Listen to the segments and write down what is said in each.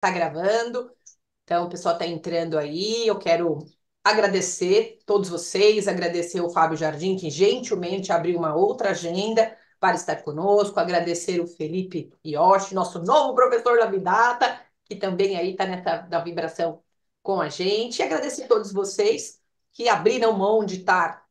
tá gravando, então o pessoal tá entrando aí. Eu quero agradecer todos vocês, agradecer o Fábio Jardim, que gentilmente abriu uma outra agenda para estar conosco, agradecer o Felipe Yoshi, nosso novo professor Labdata, que também aí está nessa da vibração com a gente, e agradecer a todos vocês que abriram mão de estar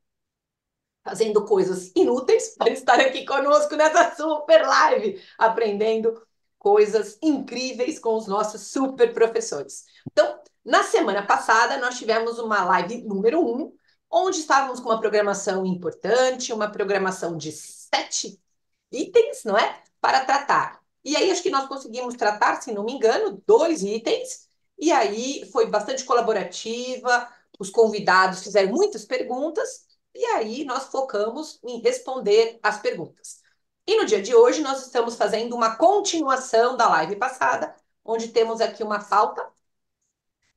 fazendo coisas inúteis para estar aqui conosco nessa super live, aprendendo coisas incríveis com os nossos super professores. Então, na semana passada, nós tivemos uma live número um, onde estávamos com uma programação importante, uma programação de 7 itens, não é? Para tratar. E aí, acho que nós conseguimos tratar, se não me engano, 2 itens, e aí foi bastante colaborativa, os convidados fizeram muitas perguntas, e aí nós focamos em responder as perguntas. E no dia de hoje nós estamos fazendo uma continuação da live passada, onde temos aqui uma pauta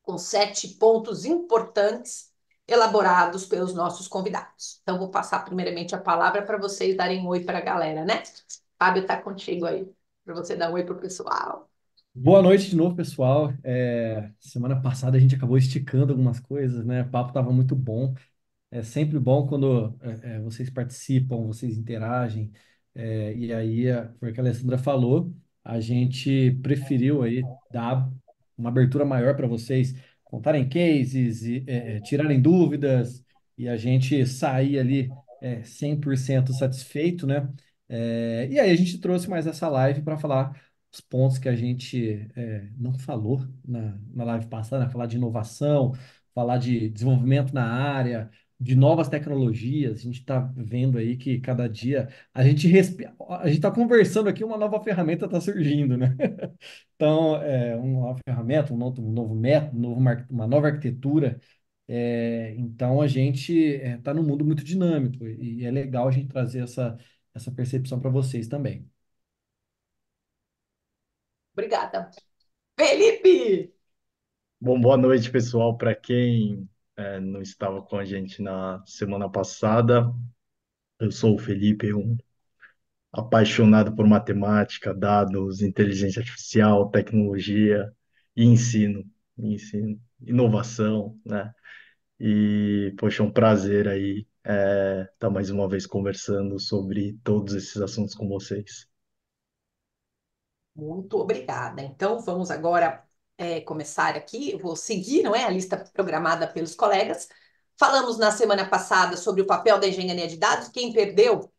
com 7 pontos importantes elaborados pelos nossos convidados. Então vou passar primeiramente a palavra para vocês darem um oi para a galera, né? Fábio, tá contigo aí, para você dar um oi para o pessoal. Boa noite de novo, pessoal. Semana passada a gente acabou esticando algumas coisas, né? O papo estava muito bom. É sempre bom quando vocês participam, vocês interagem. E aí, foi o que a Alessandra falou, a gente preferiu aí dar uma abertura maior para vocês contarem cases, e, tirarem dúvidas e a gente sair ali 100% satisfeito, né? E aí a gente trouxe mais essa live para falar os pontos que a gente não falou na live passada, né? Falar de inovação, falar de desenvolvimento na área, de novas tecnologias. A gente está vendo aí que cada dia a gente está conversando aqui, uma nova ferramenta está surgindo, né? Então, uma nova ferramenta, um novo método, uma nova arquitetura. Então, a gente está num mundo muito dinâmico e é legal a gente trazer essa percepção para vocês também. Obrigada. Felipe! Bom, boa noite, pessoal. Para quem não estava com a gente na semana passada, eu sou o Felipe, um apaixonado por matemática, dados, inteligência artificial, tecnologia e ensino, inovação, né? E, poxa, é um prazer aí estar mais uma vez conversando sobre todos esses assuntos com vocês. Muito obrigada. Então, vamos agora começar aqui. Eu vou seguir, não é, a lista programada pelos colegas. Falamos na semana passada sobre o papel da engenharia de dados. Quem perdeu,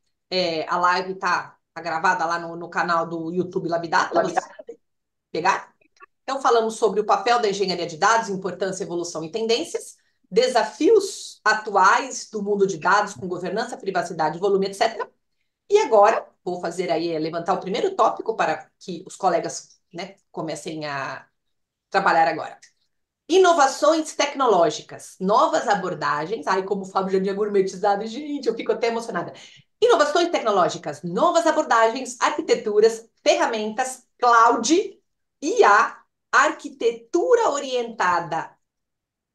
a live está gravada lá no canal do YouTube Labdata. Você pode pegar? Então, falamos sobre o papel da engenharia de dados, importância, evolução e tendências, desafios atuais do mundo de dados com governança, privacidade, volume, etc. E agora, vou fazer aí, levantar o primeiro tópico para que os colegas, né, comecem a trabalhar agora. Inovações tecnológicas, novas abordagens. Ai, como o Fábio já tinha gourmetizado, gente, eu fico até emocionada. Inovações tecnológicas, novas abordagens, arquiteturas, ferramentas, cloud, IA, arquitetura orientada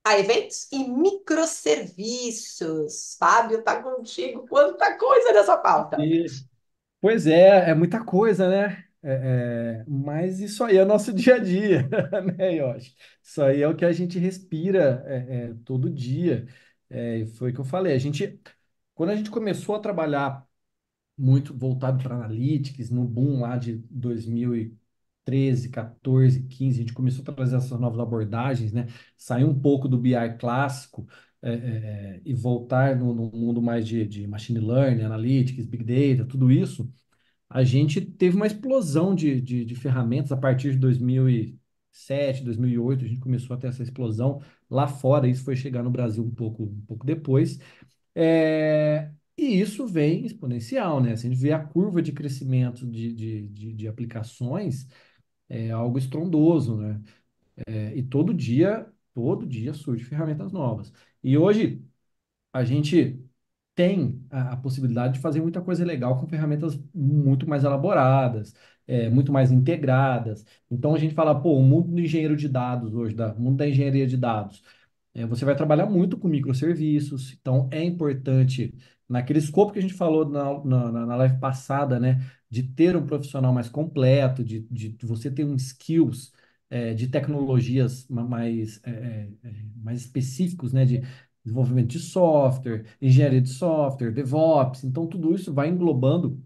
a eventos e microserviços. Fábio, tá contigo. Quanta coisa nessa pauta. E, pois é muita coisa, né? Mas isso aí é nosso dia a dia, né, Yoshi? Isso aí é o que a gente respira todo dia. Foi o que eu falei. Quando a gente começou a trabalhar muito voltado para analytics, no boom lá de 2013, 14, 15, a gente começou a trazer essas novas abordagens, né? Sair um pouco do BI clássico e voltar no mundo mais de machine learning, analytics, big data, tudo isso. A gente teve uma explosão de ferramentas a partir de 2007, 2008. A gente começou a ter essa explosão lá fora. Isso foi chegar no Brasil um pouco depois. E isso vem exponencial, né? Se a gente vê a curva de crescimento de aplicações, é algo estrondoso, né? E todo dia surge ferramentas novas. E hoje a gente tem a possibilidade de fazer muita coisa legal com ferramentas muito mais elaboradas, muito mais integradas. Então a gente fala, pô, o mundo do engenheiro de dados hoje, o mundo da engenharia de dados, você vai trabalhar muito com microserviços, então é importante, naquele escopo que a gente falou na live passada, né, de ter um profissional mais completo, de você ter um skills. de tecnologias mais específicos, né, de desenvolvimento de software, engenharia de software, DevOps. Então, tudo isso vai englobando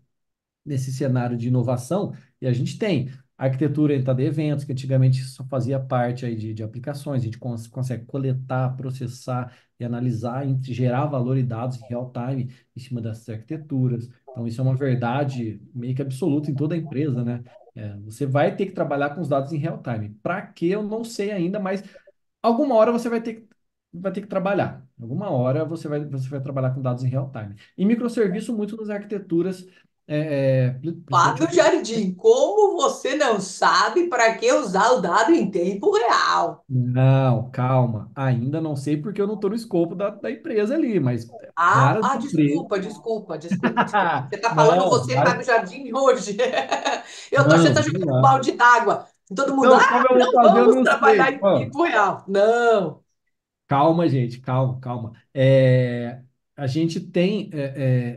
nesse cenário de inovação, e a gente tem a arquitetura orientada a eventos, que antigamente só fazia parte aí de aplicações, a gente consegue coletar, processar e analisar, e gerar valor e dados em real time em cima dessas arquiteturas. Então, isso é uma verdade meio que absoluta em toda a empresa, né? Você vai ter que trabalhar com os dados em real time. Para que eu não sei ainda, mas alguma hora você vai ter que trabalhar. Alguma hora você vai trabalhar com dados em real time. Em microserviço, muito das arquiteturas, principalmente. Fábio Jardim, como você não sabe para que usar o dado em tempo real? Não, calma. Ainda não sei porque eu não estou no escopo da empresa ali, mas Ah, várias empresas. desculpa. Você está falando Não, você, Fábio Jardim, hoje. Eu tô achando que não, tá vamos jogando um lá. balde d'água. Todo mundo, Então, como eu vou não fazer, eu vamos não trabalhar sei. em Ó, tempo real. Não. calma, gente, calma, calma. A gente tem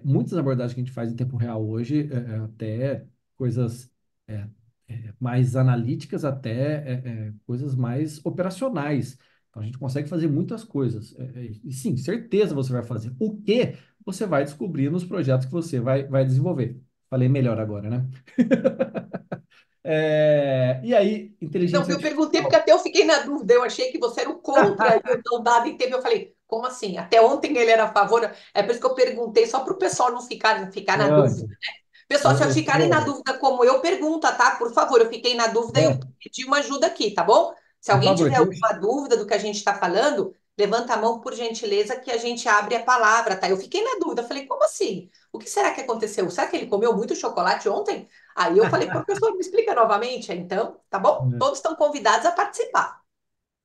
muitas abordagens que a gente faz em tempo real hoje, até coisas é, mais analíticas, até coisas mais operacionais. Então, a gente consegue fazer muitas coisas. E sim, certeza você vai fazer. O que você vai descobrir nos projetos que você vai desenvolver. Falei melhor agora, né? E aí, Não, inteligência eu perguntei porque artificial. até eu fiquei na dúvida. Eu achei que você era o contra e o dado em tempo. Eu falei, como assim? Até ontem ele era a favor. É por isso que eu perguntei, só para o pessoal não ficar na dúvida. Antes, Pessoal, se eu ficarem na ô, dúvida como eu, pergunta, tá? Por favor, eu fiquei na dúvida e eu é, pedi uma ajuda aqui, tá bom? Se por alguém favor, tiver alguma dúvida do que a gente está falando, levanta a mão por gentileza que a gente abre a palavra, tá? Eu fiquei na dúvida, falei, como assim? O que será que aconteceu? Será que ele comeu muito chocolate ontem? Aí eu falei, professor, me explica novamente, então, tá bom? Todos estão convidados a participar.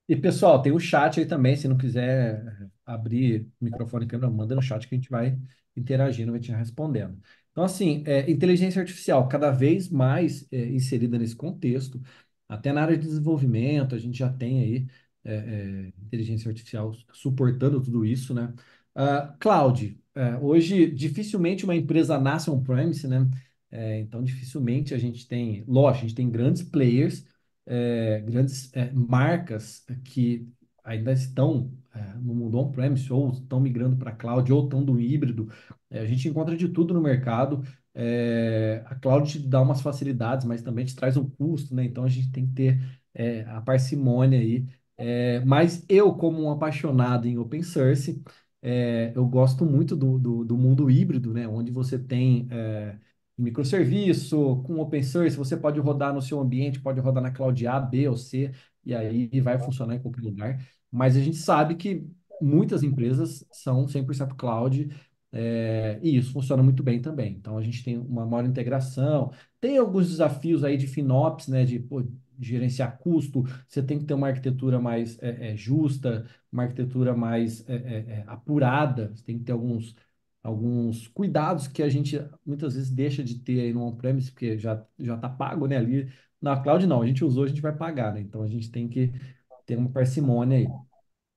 E pessoal, tem o chat aí também, se não quiser abrir microfone e câmera, manda no chat que a gente vai interagindo, vai te respondendo. Então, assim, inteligência artificial cada vez mais inserida nesse contexto, até na área de desenvolvimento, a gente já tem aí inteligência artificial suportando tudo isso, né? Cloud, hoje dificilmente uma empresa nasce on-premise, né? Então, dificilmente a gente tem, lógico, a gente tem grandes players, grandes marcas que ainda estão no mundo on-premise, ou estão migrando para cloud, ou estão do híbrido. A gente encontra de tudo no mercado. A cloud te dá umas facilidades, mas também te traz um custo, né? Então a gente tem que ter a parcimônia aí. Mas eu, como um apaixonado em open source, eu gosto muito do mundo híbrido, né? Onde você tem microserviço, com open source, você pode rodar no seu ambiente, pode rodar na cloud A, B ou C, e aí vai funcionar em qualquer lugar. Mas a gente sabe que muitas empresas são 100% cloud, e isso funciona muito bem também. Então a gente tem uma maior integração, tem alguns desafios aí de FinOps, né, de pô, gerenciar custo, você tem que ter uma arquitetura mais justa, uma arquitetura mais apurada, você tem que ter alguns cuidados que a gente muitas vezes deixa de ter aí no on-premise, porque já está pago, né? Ali na cloud não, a gente usou, a gente vai pagar, né? Então a gente tem que ter uma parcimônia aí.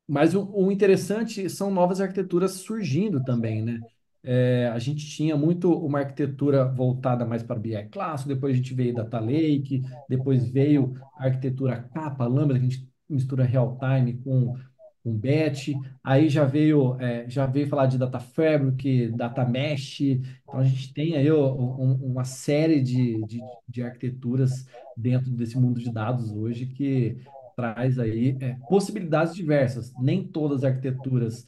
Mas o interessante são novas arquiteturas surgindo também, né? A gente tinha muito uma arquitetura voltada mais para BI clássico, depois a gente veio Data Lake, depois veio a arquitetura capa, Lambda, que a gente mistura real-time com batch, aí já veio falar de Data Fabric, Data Mesh, então a gente tem aí uma série de arquiteturas dentro desse mundo de dados hoje que traz aí possibilidades diversas. Nem todas as arquiteturas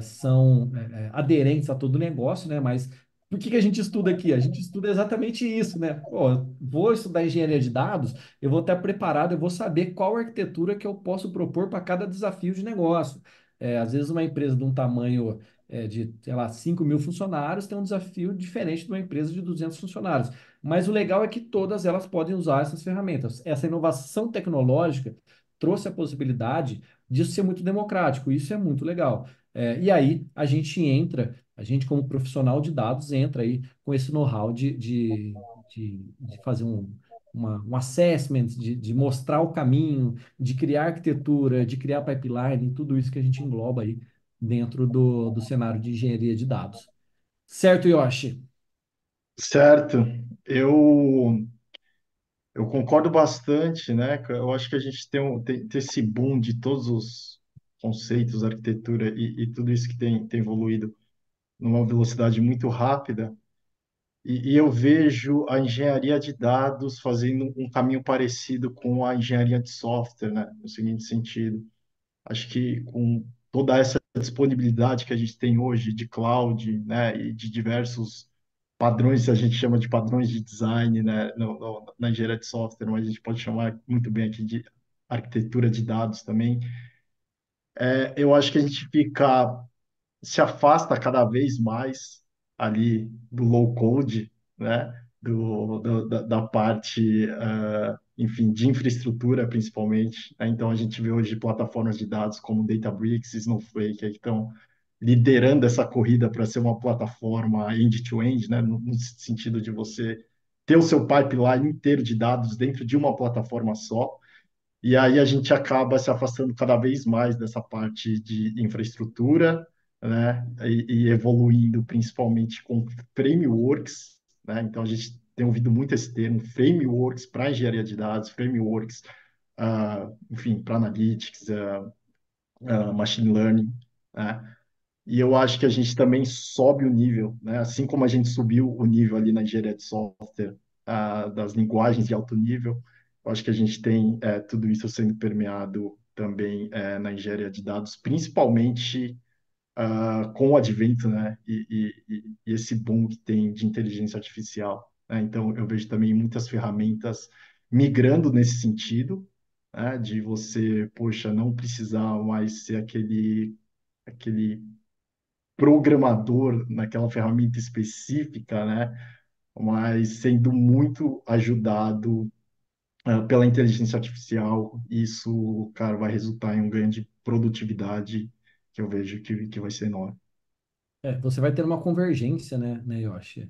são aderentes a todo o negócio, né? Mas por que a gente estuda aqui? A gente estuda exatamente isso, né? Pô, vou estudar engenharia de dados, eu vou estar preparado, eu vou saber qual arquitetura que eu posso propor para cada desafio de negócio. Às vezes uma empresa de um tamanho de, sei lá, 5.000 funcionários tem um desafio diferente de uma empresa de 200 funcionários. Mas o legal é que todas elas podem usar essas ferramentas. Essa inovação tecnológica trouxe a possibilidade disso ser muito democrático. Isso é muito legal. E aí a gente como profissional de dados entra aí com esse know-how de fazer um assessment, de mostrar o caminho, de criar arquitetura, de criar pipeline, tudo isso que a gente engloba aí dentro do cenário de engenharia de dados. Certo, Yoshi? Certo. Eu Eu concordo bastante, né? Eu acho que a gente tem esse boom de todos os conceitos, arquitetura e tudo isso que tem evoluído numa velocidade muito rápida. E eu vejo a engenharia de dados fazendo um caminho parecido com a engenharia de software, né? No seguinte sentido, acho que com toda essa disponibilidade que a gente tem hoje de cloud, né, e de diversos padrões, a gente chama de padrões de design, né, na engenharia de software, mas a gente pode chamar muito bem aqui de arquitetura de dados também. Eu acho que a gente se afasta cada vez mais ali do low code, né? Da parte, enfim, de infraestrutura, principalmente, né? Então, a gente vê hoje plataformas de dados como Databricks, Snowflake, aí que estão liderando essa corrida para ser uma plataforma end-to-end, né? No sentido de você ter o seu pipeline inteiro de dados dentro de uma plataforma só. E aí a gente acaba se afastando cada vez mais dessa parte de infraestrutura, né? E evoluindo principalmente com frameworks, né? Então a gente tem ouvido muito esse termo, frameworks para engenharia de dados, frameworks, enfim, para analytics, machine learning, né? E eu acho que a gente também sobe o nível, né? Assim como a gente subiu o nível ali na engenharia de software, das linguagens de alto nível, eu acho que a gente tem tudo isso sendo permeado também na engenharia de dados, principalmente com o advento, né? E esse boom que tem de inteligência artificial, né? Então, eu vejo também muitas ferramentas migrando nesse sentido, né? De você, poxa, não precisar mais ser aquele programador naquela ferramenta específica, né? Mas sendo muito ajudado pela inteligência artificial, isso, cara, vai resultar em um ganho de produtividade que eu vejo que vai ser enorme. Você vai ter uma convergência, né, Yoshi,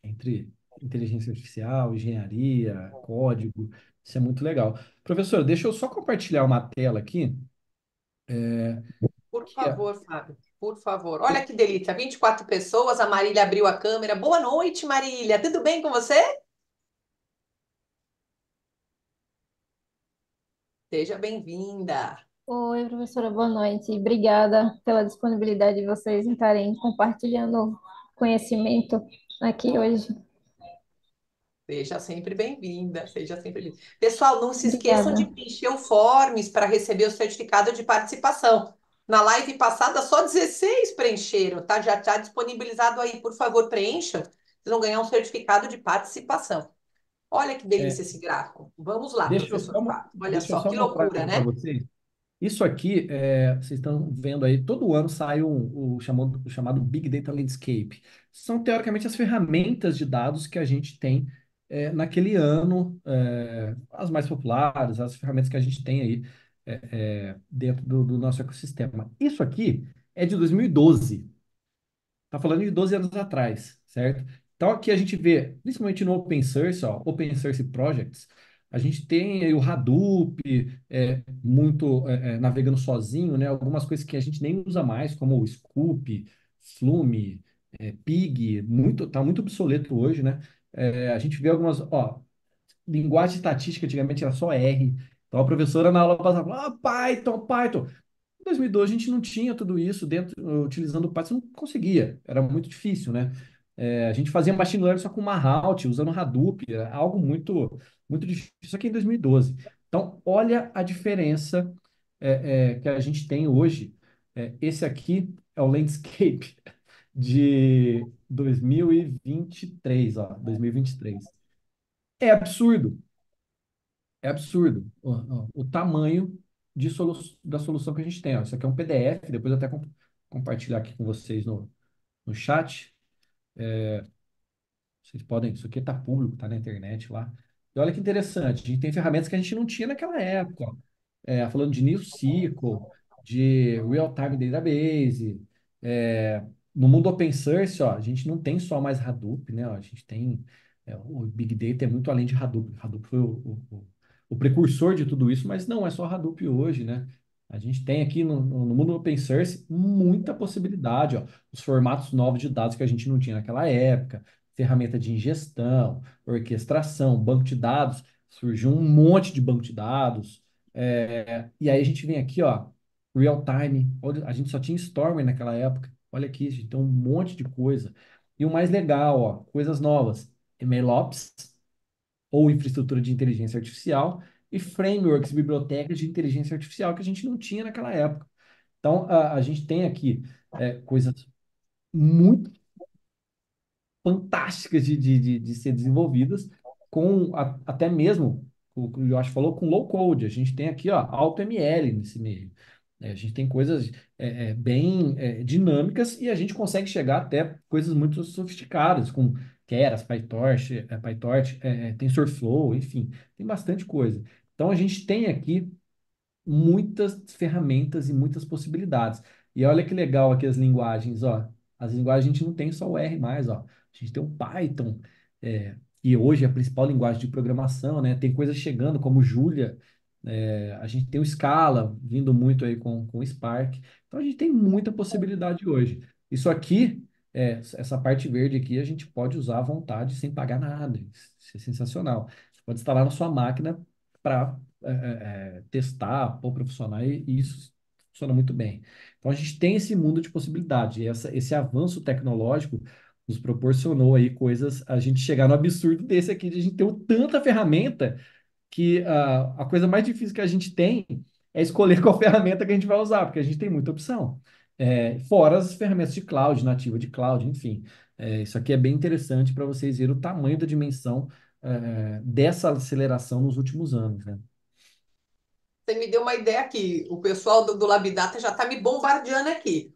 entre inteligência artificial, engenharia, código. Isso é muito legal. Professor, deixa eu só compartilhar uma tela aqui. Por Que é- favor, Fábio, por favor. Olha que delícia, 24 pessoas, a Marília abriu a câmera. Boa noite, Marília. Tudo bem com você? Seja bem-vinda. Oi, professora, boa noite. Obrigada pela disponibilidade de vocês em estarem compartilhando conhecimento aqui hoje. Seja sempre bem-vinda, seja sempre bem-vinda. Pessoal, não se esqueçam de Obrigada. preencher o forms para receber o certificado de participação. Na live passada, só 16 preencheram, tá? Já está disponibilizado aí. Por favor, preencham. Vocês vão ganhar um certificado de participação. Olha que delícia é, esse gráfico. Vamos lá, deixa eu professor só, Fábio. Olha deixa eu só, só que mostrar loucura, aqui para né? vocês. Isso aqui, vocês estão vendo aí, todo ano sai o chamado Big Data Landscape. São, teoricamente, as ferramentas de dados que a gente tem naquele ano, as mais populares, as ferramentas que a gente tem aí dentro do nosso ecossistema. Isso aqui é de 2012. Tá falando de 12 anos atrás, certo? Então aqui a gente vê, principalmente no Open Source, ó, Open Source Projects, a gente tem aí o Hadoop, muito navegando sozinho, né? Algumas coisas que a gente nem usa mais, como o Scoop, Flume, Pig, tá muito obsoleto hoje, né? A gente vê algumas, ó, linguagem estatística antigamente era só R. Então a professora na aula passava, Python, Python. Em 2012 a gente não tinha tudo isso dentro, utilizando o Python, não conseguia, era muito difícil, né? A gente fazia machine learning só com Mahout, usando Hadoop, era algo muito difícil. Isso aqui em 2012. Então, olha a diferença que a gente tem hoje. Esse aqui é o landscape de 2023, ó, 2023. É absurdo. É absurdo o tamanho da solução que a gente tem. Ó. Isso aqui é um PDF, depois eu até compartilhar aqui com vocês no chat. Vocês podem, isso aqui está público, está na internet lá. E olha que interessante, a gente tem ferramentas que a gente não tinha naquela época. Ó. Falando de NewSQL, de Real-Time Database. No mundo open source, ó, a gente não tem só mais Hadoop, né? Ó, a gente tem o Big Data é muito além de Hadoop. Hadoop foi o precursor de tudo isso, mas não é só Hadoop hoje, né? A gente tem aqui no mundo open source muita possibilidade, ó, os formatos novos de dados que a gente não tinha naquela época, ferramenta de ingestão, orquestração, banco de dados. surgiu um monte de banco de dados. E aí a gente vem aqui, ó, real time. Olha, a gente só tinha Storm naquela época. Olha aqui, a gente tem um monte de coisa. E o mais legal, ó, coisas novas. MLOps, ou infraestrutura de inteligência artificial, e frameworks, bibliotecas de inteligência artificial que a gente não tinha naquela época. Então, a gente tem aqui coisas muito fantásticas de ser desenvolvidas até mesmo, o que o Josh falou, com low code. A gente tem aqui, ó, AutoML nesse meio. A gente tem coisas bem dinâmicas e a gente consegue chegar até coisas muito sofisticadas, com Keras, PyTorch, TensorFlow, enfim, tem bastante coisa. Então, a gente tem aqui muitas ferramentas e muitas possibilidades. E olha que legal aqui as linguagens, ó. As linguagens a gente não tem só o R mais, ó. A gente tem o Python, que hoje é a principal linguagem de programação, né? Tem coisas chegando como Julia, a gente tem o Scala vindo muito aí com o Spark. Então a gente tem muita possibilidade hoje. Isso aqui, essa parte verde aqui, a gente pode usar à vontade sem pagar nada. Isso é sensacional. Você pode instalar na sua máquina para testar, pôr profissional, e isso funciona muito bem. Então, a gente tem esse mundo de possibilidades, e esse avanço tecnológico nos proporcionou aí coisas, a gente chegar no absurdo desse aqui, de a gente ter tanta ferramenta que a coisa mais difícil que a gente tem é escolher qual ferramenta que a gente vai usar, porque a gente tem muita opção. Fora as ferramentas de cloud, nativa de cloud, enfim. Isso aqui é bem interessante para vocês verem o tamanho da dimensão dessa aceleração nos últimos anos, né? Você me deu uma ideia aqui. O pessoal do Labdata já está me bombardeando aqui.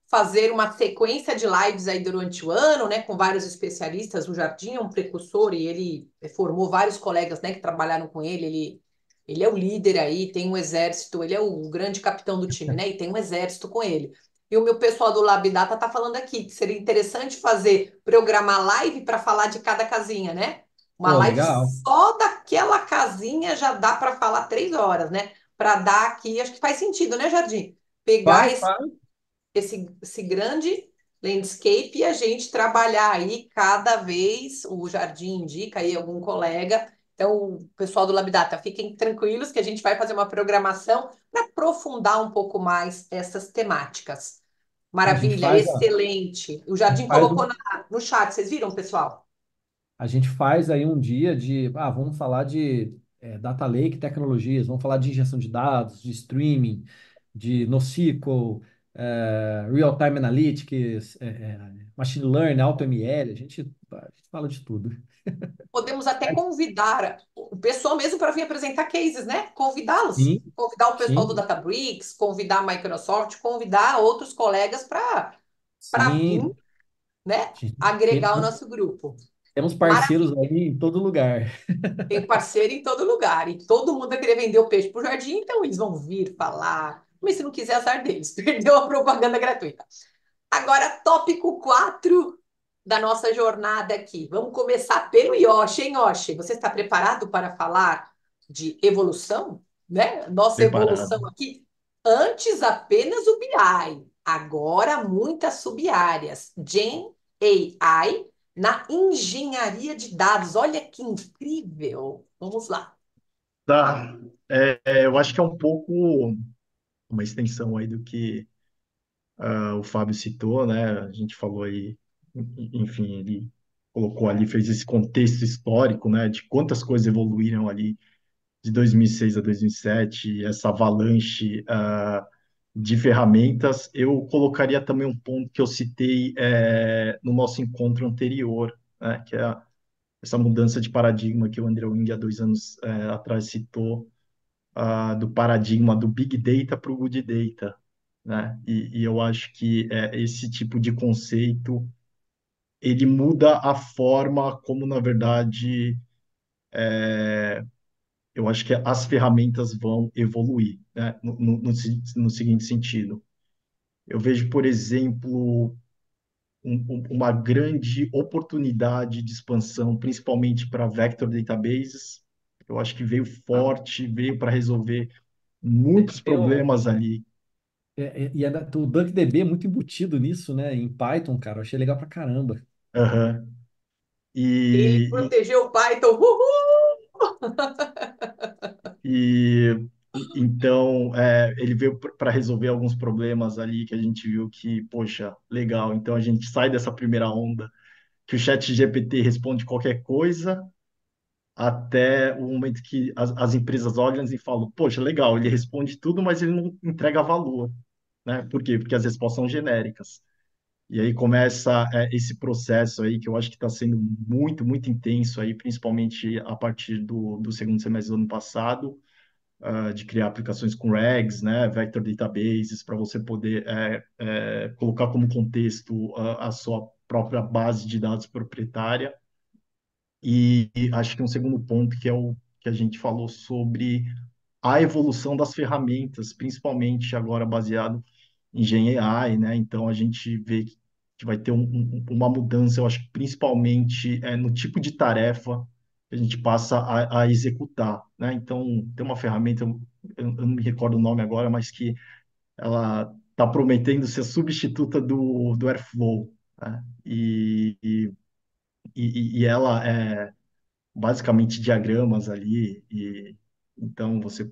Fazer uma sequência de lives aí durante o ano, né, com vários especialistas. O Jardim é um precursor e ele formou vários colegas, né, que trabalharam com ele. Ele é o líder aí, tem um exército, ele é o grande capitão do time, né, e tem um exército com ele. E o meu pessoal do Labdata está falando aqui que seria interessante fazer, programar live para falar de cada casinha, né? Uma Pô, live legal. só daquela casinha já dá para falar 3 horas, né? Para dar aqui, acho que faz sentido, né, Jardim? Pegar Faz, esse faz. esse grande landscape e a gente trabalhar aí cada vez, o Jardim indica aí algum colega. Então, o pessoal do Labdata, fiquem tranquilos que a gente vai fazer uma programação para aprofundar um pouco mais essas temáticas. A gente Maravilha, faz, ó, excelente. O a gente Jardim faz colocou no chat, vocês viram, pessoal? a gente faz aí um dia vamos falar de data lake tecnologias, vamos falar de injeção de dados, de streaming, de NoSQL, real-time analytics, machine learning, AutoML, a gente fala de tudo. Podemos até convidar o pessoal mesmo para vir apresentar cases, né? Convidá-los. Sim, Convidar o pessoal do sim, Databricks, convidar a Microsoft, convidar outros colegas para vir, sim. né? A gente Agregar o nosso grupo. temos Maravilha. parceiros aí em todo lugar. Tem parceiro em todo lugar. E todo mundo vai querer vender o peixe para o jardim, então eles vão vir falar. Mas se não quiser, azar deles. Perdeu a propaganda gratuita. Agora, tópico 4 da nossa jornada aqui. Vamos começar pelo Yoshi, hein, Yoshi? Você está preparado para falar de evolução? Né? Nossa evolução Preparado. aqui. Antes apenas o BI, agora muitas sub-áreas. Gen AI na engenharia de dados. Olha que incrível. Vamos lá. Tá. Eu acho que é um pouco uma extensão aí do que o Fábio citou, né? A gente falou aí, enfim, ele colocou ali, fez esse contexto histórico, né? De quantas coisas evoluíram ali de 2006 a 2007, essa avalanche de ferramentas. Eu colocaria também um ponto que eu citei no nosso encontro anterior, né? Que é essa mudança de paradigma que o André Wing há 2 anos atrás citou, do paradigma do Big Data para o Good Data, né? E eu acho que esse tipo de conceito ele muda a forma como, na verdade, eu acho que as ferramentas vão evoluir, né? No seguinte sentido. Eu vejo, por exemplo, uma grande oportunidade de expansão, principalmente para vector databases. Eu acho que veio forte, veio para resolver muitos Eu, problemas ali. o DuckDB é muito embutido nisso, né? Em Python, cara, eu achei legal pra caramba. Aham. Ele E, protegeu o Python. Uhul! E então ele veio para resolver alguns problemas ali que a gente viu que, poxa, legal. Então a gente sai dessa primeira onda que o chat GPT responde qualquer coisa até o momento que as empresas olham e falam, poxa, legal, ele responde tudo, mas ele não entrega valor, né? Por quê? Porque as respostas são genéricas. E aí começa esse processo aí que eu acho que está sendo muito, muito intenso aí, principalmente a partir do segundo semestre do ano passado, de criar aplicações com RAGs, né, vector databases, para você poder colocar como contexto a sua própria base de dados proprietária. E acho que um segundo ponto que é o que a gente falou sobre a evolução das ferramentas, principalmente agora baseado em Gen AI, né? Então a gente vê que vai ter uma mudança, eu acho que principalmente no tipo de tarefa que a gente passa a executar, né? Então tem uma ferramenta, eu não me recordo o nome agora, mas que ela está prometendo ser substituta do Airflow, né? E ela basicamente diagramas ali, e então você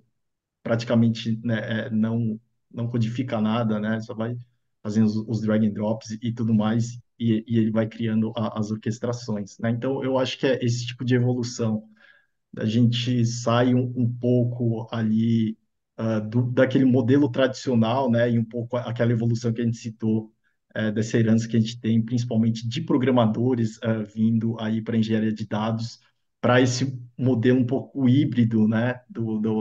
praticamente, né, não codifica nada, né? Só vai fazendo os drag and drops e tudo mais, e ele vai criando as orquestrações, né? Então, eu acho que é esse tipo de evolução. A gente sai um pouco ali daquele modelo tradicional, né? E um pouco aquela evolução que a gente citou, dessa herança que a gente tem, principalmente de programadores vindo aí para engenharia de dados, para esse modelo um pouco híbrido, né?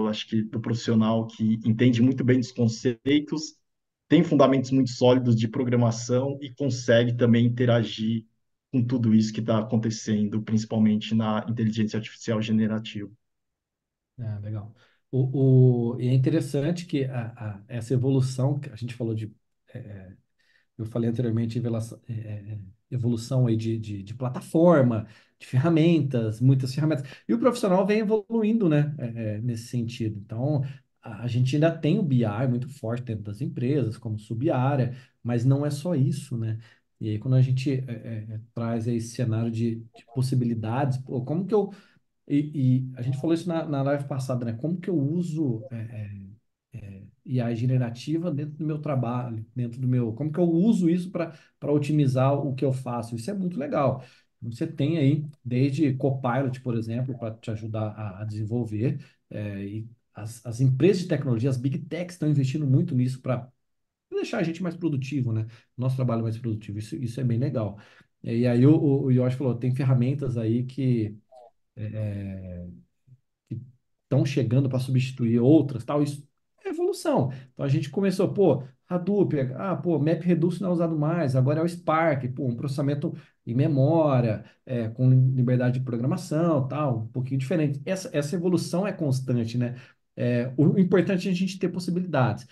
Acho que do profissional que entende muito bem dos conceitos, tem fundamentos muito sólidos de programação e consegue também interagir com tudo isso que está acontecendo, principalmente na inteligência artificial generativa. Ah, legal. E é interessante que essa evolução que a gente falou de eu falei anteriormente, evolução aí de plataforma, de ferramentas, muitas ferramentas. E o profissional vem evoluindo, né, nesse sentido. Então, a gente ainda tem o BI muito forte dentro das empresas, como sub-área, mas não é só isso, né? E aí, quando a gente traz aí esse cenário de possibilidades, pô, como que eu. E a gente falou isso na live passada, né? Como que eu uso IA generativa dentro do meu trabalho, dentro do meu. Como que eu uso isso para otimizar o que eu faço? Isso é muito legal. Você tem aí, desde Copilot, por exemplo, para te ajudar a desenvolver, e as empresas de tecnologia, as Big Techs estão investindo muito nisso para deixar a gente mais produtivo, né? Nosso trabalho mais produtivo. Isso é bem legal. E aí o Yoshi falou, tem ferramentas aí que estão chegando para substituir outras, tal, isso é evolução. Então a gente começou, pô, Hadoop, pô, MapReduce não é usado mais, agora é o Spark, pô, um processamento em memória, com liberdade de programação, tal, um pouquinho diferente. Essa evolução é constante, né? O importante é a gente ter possibilidades.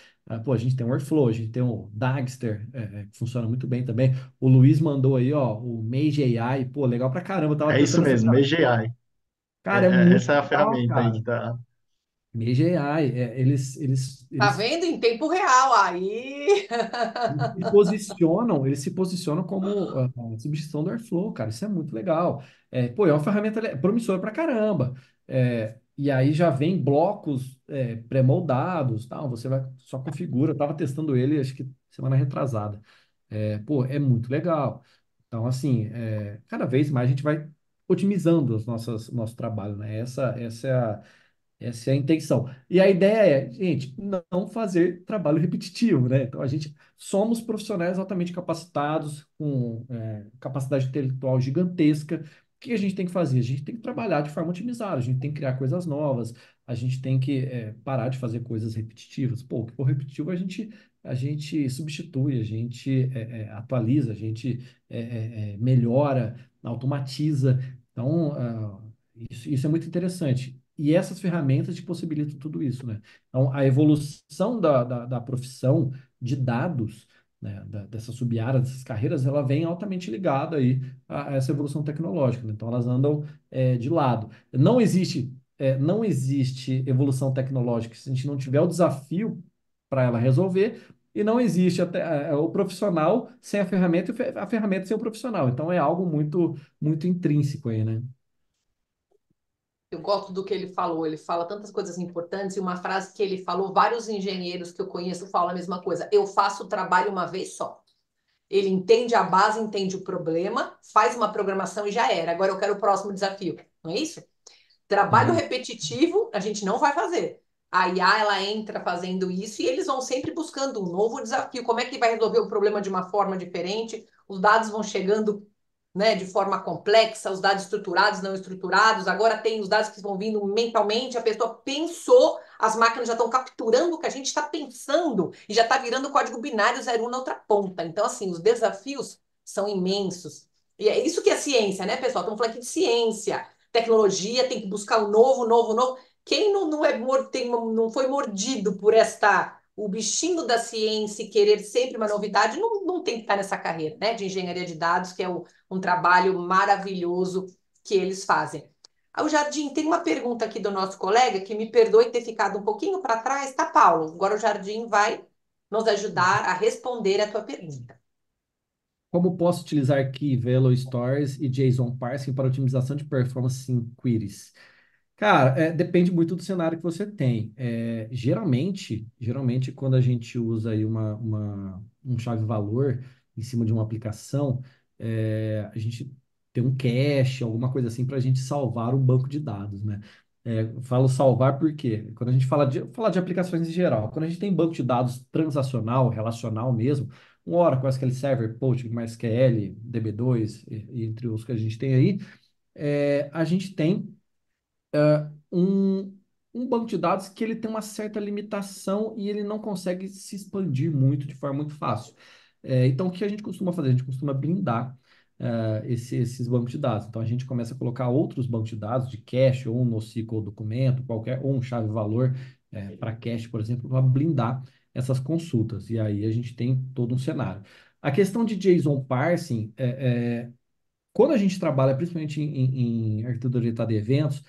Pô, a gente tem o Workflow, a gente tem o Dagster, que funciona muito bem também. O Luiz mandou aí, ó, o Mage AI, pô, legal pra caramba. Eu tava É isso testando essa. mesmo, AGI. Cara, é muito Essa é a legal, ferramenta aí que cara. está. Media AI, Tá eles vendo? Em tempo real. Aí. eles se posicionam como a substituição do Airflow, cara. Isso é muito legal. Pô, é uma ferramenta promissora pra caramba. E aí já vem blocos pré-moldados, tal. Você vai só configura. Eu tava testando ele, acho que semana retrasada. Pô, é muito legal. Então, assim, cada vez mais a gente vai otimizando nosso trabalho, né? Essa é a intenção. E a ideia é, gente, não fazer trabalho repetitivo, né? Então, a gente somos profissionais altamente capacitados, com capacidade intelectual gigantesca. O que a gente tem que fazer? A gente tem que trabalhar de forma otimizada, a gente tem que criar coisas novas, a gente tem que parar de fazer coisas repetitivas. Pô, o que for repetitivo, a gente substitui, a gente atualiza, a gente melhora, automatiza. Então, isso é muito interessante. E essas ferramentas te possibilitam tudo isso, né? Então, a evolução da profissão de dados, né, dessa sub-área, dessas carreiras, ela vem altamente ligada aí a essa evolução tecnológica, né? Então, elas andam de lado. Não existe evolução tecnológica se a gente não tiver o desafio para ela resolver, e não existe o profissional sem a ferramenta e a ferramenta sem o profissional. Então, é algo muito, muito intrínseco aí, né? Eu gosto do que ele falou. Ele fala tantas coisas importantes e uma frase que ele falou, vários engenheiros que eu conheço falam a mesma coisa. Eu faço o trabalho uma vez só. Ele entende a base, entende o problema, faz uma programação e já era. Agora eu quero o próximo desafio. Não é isso? Trabalho Uhum. repetitivo, a gente não vai fazer. A IA, ela entra fazendo isso e eles vão sempre buscando um novo desafio. Como é que vai resolver o problema de uma forma diferente? Os dados vão chegando, né, de forma complexa, os dados estruturados, não estruturados. Agora tem os dados que vão vindo mentalmente, a pessoa pensou, as máquinas já estão capturando o que a gente está pensando e já está virando código binário 01 na outra ponta. Então, assim, os desafios são imensos. E é isso que é ciência, né, pessoal? Estamos falando aqui de ciência. Tecnologia tem que buscar o novo, novo, novo. Quem não é não foi mordido por o bichinho da ciência e querer sempre uma novidade, não tem que estar nessa carreira, né, de engenharia de dados, que é um trabalho maravilhoso que eles fazem. O Jardim, tem uma pergunta aqui do nosso colega que me perdoe ter ficado um pouquinho para trás, tá, Paulo? Agora o Jardim vai nos ajudar a responder a tua pergunta. Como posso utilizar Key Value Stores e JSON Parsing para otimização de performance em queries? Cara, depende muito do cenário que você tem. Geralmente, quando a gente usa aí um chave-valor em cima de uma aplicação, a gente tem um cache, alguma coisa assim, para a gente salvar um banco de dados, né? Eu falo salvar porque quando a gente fala de aplicações em geral, quando a gente tem banco de dados transacional, relacional mesmo, um Oracle, SQL Server, PostgreSQL, DB2, entre os que a gente tem aí, a gente tem um, um banco de dados que ele tem uma certa limitação e ele não consegue se expandir muito de forma muito fácil. Então, o que a gente costuma fazer? A gente costuma blindar esses bancos de dados. Então, a gente começa a colocar outros bancos de dados, de cache, ou um NoSQL documento, qualquer, ou um chave-valor para cache, por exemplo, para blindar essas consultas. E aí a gente tem todo um cenário. A questão de JSON parsing, quando a gente trabalha, principalmente em arquitetura orientada a eventos,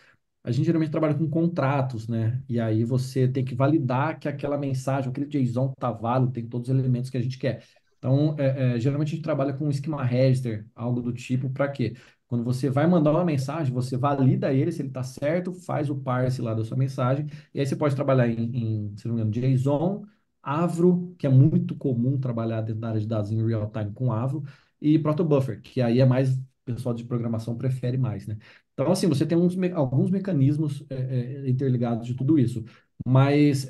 a gente geralmente trabalha com contratos, né? E aí você tem que validar que aquela mensagem, aquele JSON está válido, tem todos os elementos que a gente quer. Então, geralmente a gente trabalha com um schema register, algo do tipo, para quê? Quando você vai mandar uma mensagem, você valida ele, se ele está certo, faz o parse lá da sua mensagem, e aí você pode trabalhar se não me engano, JSON, Avro, que é muito comum trabalhar dentro da área de dados em real time com Avro, e protobuffer, que aí é mais o pessoal de programação prefere mais, né? Então, assim, você tem alguns mecanismos interligados de tudo isso, mas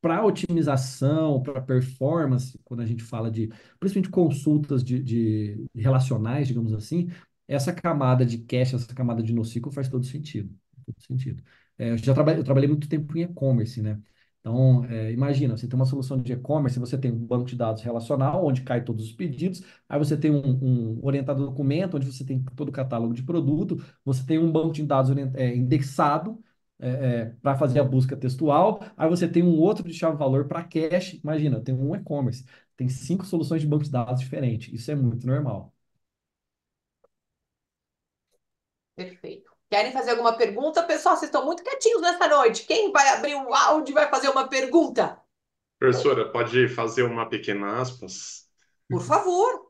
para otimização, para performance, quando a gente fala de, principalmente consultas de relacionais, digamos assim, essa camada de cache, essa camada de NoSQL faz todo sentido. Todo sentido. Eu trabalhei muito tempo em e-commerce, né? Então, imagina, você tem uma solução de e-commerce, você tem um banco de dados relacional, onde cai todos os pedidos, aí você tem um orientador documento, onde você tem todo o catálogo de produto, você tem um banco de dados indexado para fazer a busca textual, aí você tem um outro de chave-valor para cache. Imagina, tem um e-commerce, tem 5 soluções de banco de dados diferentes, isso é muito normal. Perfeito. Querem fazer alguma pergunta? Pessoal, vocês estão muito quietinhos nessa noite. Quem vai abrir o áudio e vai fazer uma pergunta? Professora, pode fazer uma pequena aspas? Por favor.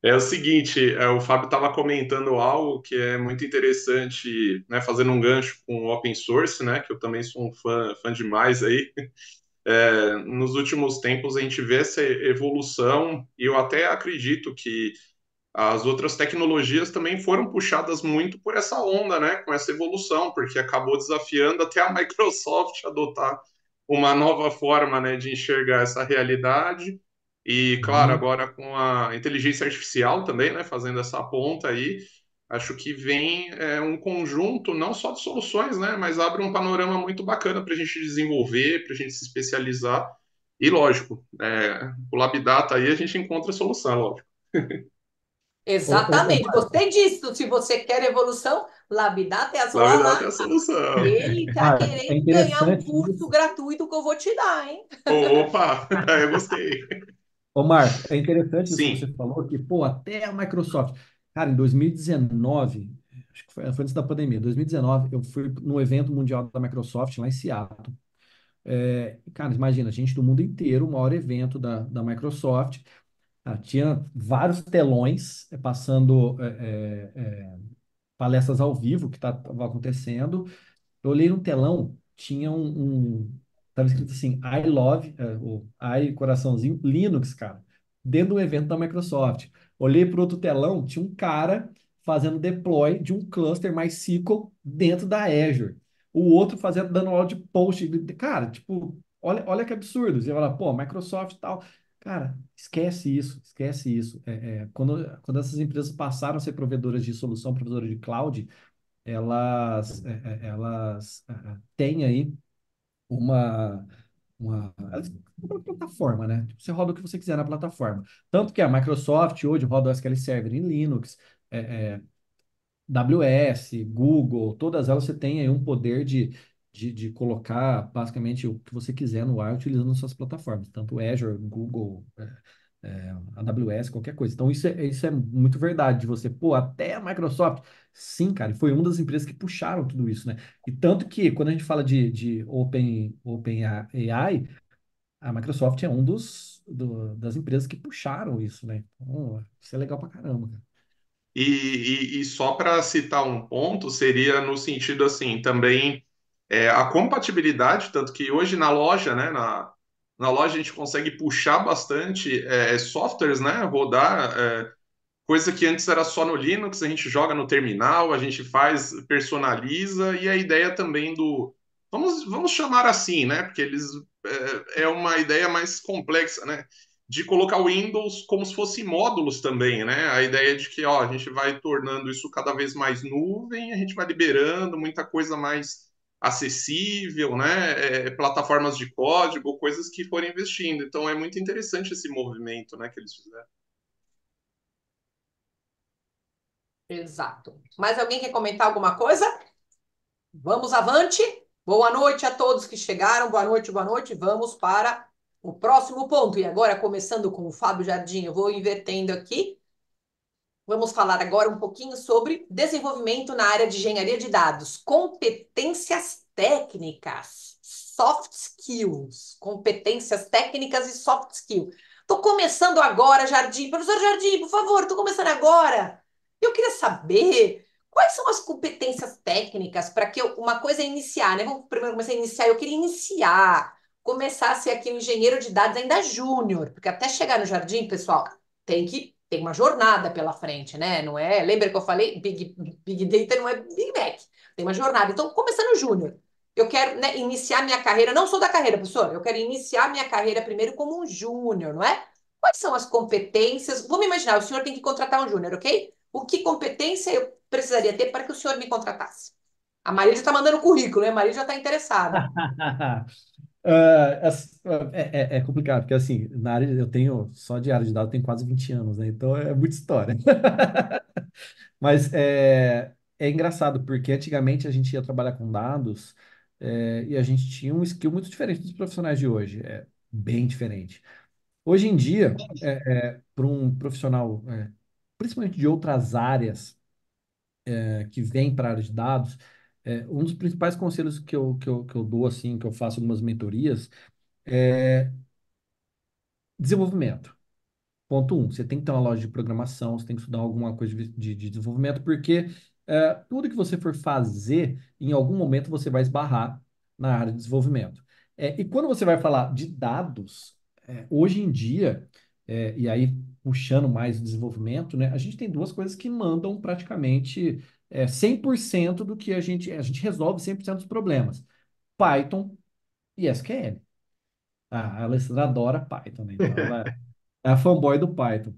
É o seguinte, o Fábio estava comentando algo que é muito interessante, né, fazendo um gancho com o open source, né, que eu também sou um fã demais aí. Nos últimos tempos a gente vê essa evolução e eu até acredito que as outras tecnologias também foram puxadas muito por essa onda, né, com essa evolução, porque acabou desafiando até a Microsoft a adotar uma nova forma, né, de enxergar essa realidade. E, claro, Uhum. agora com a inteligência artificial também, né, fazendo essa ponta aí, acho que vem um conjunto não só de soluções, né, mas abre um panorama muito bacana para a gente desenvolver, para a gente se especializar. E, lógico, o Labdata aí a gente encontra a solução, lógico. Ô, Exatamente. Gostei disso. Se você quer evolução, Labdata é a sua lá. Labdata é a solução. Ele está Marco, é querendo ganhar um interessante curso isso. gratuito que eu vou te dar, hein? Opa, eu gostei. Ô, Marco, é interessante isso que você Sim. falou, que, pô, até a Microsoft. Cara, em 2019, acho que foi antes da pandemia, 2019, eu fui no evento mundial da Microsoft lá em Seattle. Cara, imagina, gente do mundo inteiro, o maior evento da Microsoft. Tinha vários telões passando palestras ao vivo que estava acontecendo. Eu olhei no telão, tinha tava escrito assim, I love, o I coraçãozinho, Linux, cara, dentro do evento da Microsoft. Olhei para outro telão, tinha um cara fazendo deploy de um cluster MySQL dentro da Azure. O outro dando aula de post. Cara, tipo, olha que absurdo. Você fala, pô, Microsoft e tal. Cara, esquece isso, esquece isso. Quando essas empresas passaram a ser provedoras de solução, provedoras de cloud, elas têm aí uma, uma plataforma, né? Tipo, você roda o que você quiser na plataforma. Tanto que a Microsoft hoje roda o SQL Server em Linux, AWS, Google, todas elas você tem aí um poder de colocar basicamente o que você quiser no ar utilizando suas plataformas, tanto Azure, Google, AWS, qualquer coisa. Então isso é muito verdade de você, pô, até a Microsoft, sim, cara, e foi uma das empresas que puxaram tudo isso, né? E tanto que quando a gente fala de Open AI, a Microsoft é das empresas que puxaram isso, né? Então, isso é legal pra caramba, cara. E só para citar um ponto, seria no sentido assim, também a compatibilidade, tanto que hoje na loja, né, na loja a gente consegue puxar bastante softwares, né, rodar. Coisa que antes era só no Linux, a gente joga no terminal, a gente faz, personaliza, e a ideia também do. Vamos chamar assim, né? Porque eles é uma ideia mais complexa, né? De colocar o Windows como se fosse módulos também, né? A ideia de que ó, a gente vai tornando isso cada vez mais nuvem, a gente vai liberando muita coisa mais acessível, né? Plataformas de código, coisas que forem investindo. Então é muito interessante esse movimento, né, que eles fizeram. Exato. Mais alguém quer comentar alguma coisa? Vamos avante. Boa noite a todos que chegaram. Boa noite, boa noite. Vamos para o próximo ponto. E agora, começando com o Fábio Jardim, eu vou invertendo aqui. Vamos falar agora um pouquinho sobre desenvolvimento na área de engenharia de dados, competências técnicas, soft skills, competências técnicas e soft skills. Estou começando agora, Jardim. Professor Jardim, por favor, estou começando agora. Eu queria saber quais são as competências técnicas para que uma coisa é iniciar, né? Vamos primeiro começar a iniciar. Eu queria iniciar, começar a ser aqui um engenheiro de dados ainda júnior, porque até chegar no Jardim, pessoal, tem uma jornada pela frente, né? Não é? Lembra que eu falei? Big Data não é Big Mac. Tem uma jornada. Então, começando júnior, eu quero, né, iniciar minha carreira, não sou da carreira, professor, eu quero iniciar minha carreira primeiro como um júnior, não é? Quais são as competências? Vamos imaginar, o senhor tem que contratar um júnior, ok? O que competência eu precisaria ter para que o senhor me contratasse? A Maria já está mandando currículo, né? A Maria já está interessada. É complicado, porque assim, na área eu tenho, só de área de dados, eu tenho quase 20 anos, né? Então é muita história. Mas é engraçado, porque antigamente a gente ia trabalhar com dados e a gente tinha um skill muito diferente dos profissionais de hoje, bem diferente. Hoje em dia, para um profissional, principalmente de outras áreas, que vem para a área de dados, um dos principais conselhos que eu dou, assim, que eu faço algumas mentorias, é desenvolvimento. Ponto um, você tem que ter uma loja de programação, você tem que estudar alguma coisa de desenvolvimento, porque tudo que você for fazer, em algum momento você vai esbarrar na área de desenvolvimento. E quando você vai falar de dados, hoje em dia, e aí puxando mais o desenvolvimento, né, a gente tem duas coisas que mandam praticamente 100% do que a gente resolve 100% dos problemas. Python e SQL. A Alessandra adora Python, né? Então ela é a fanboy do Python.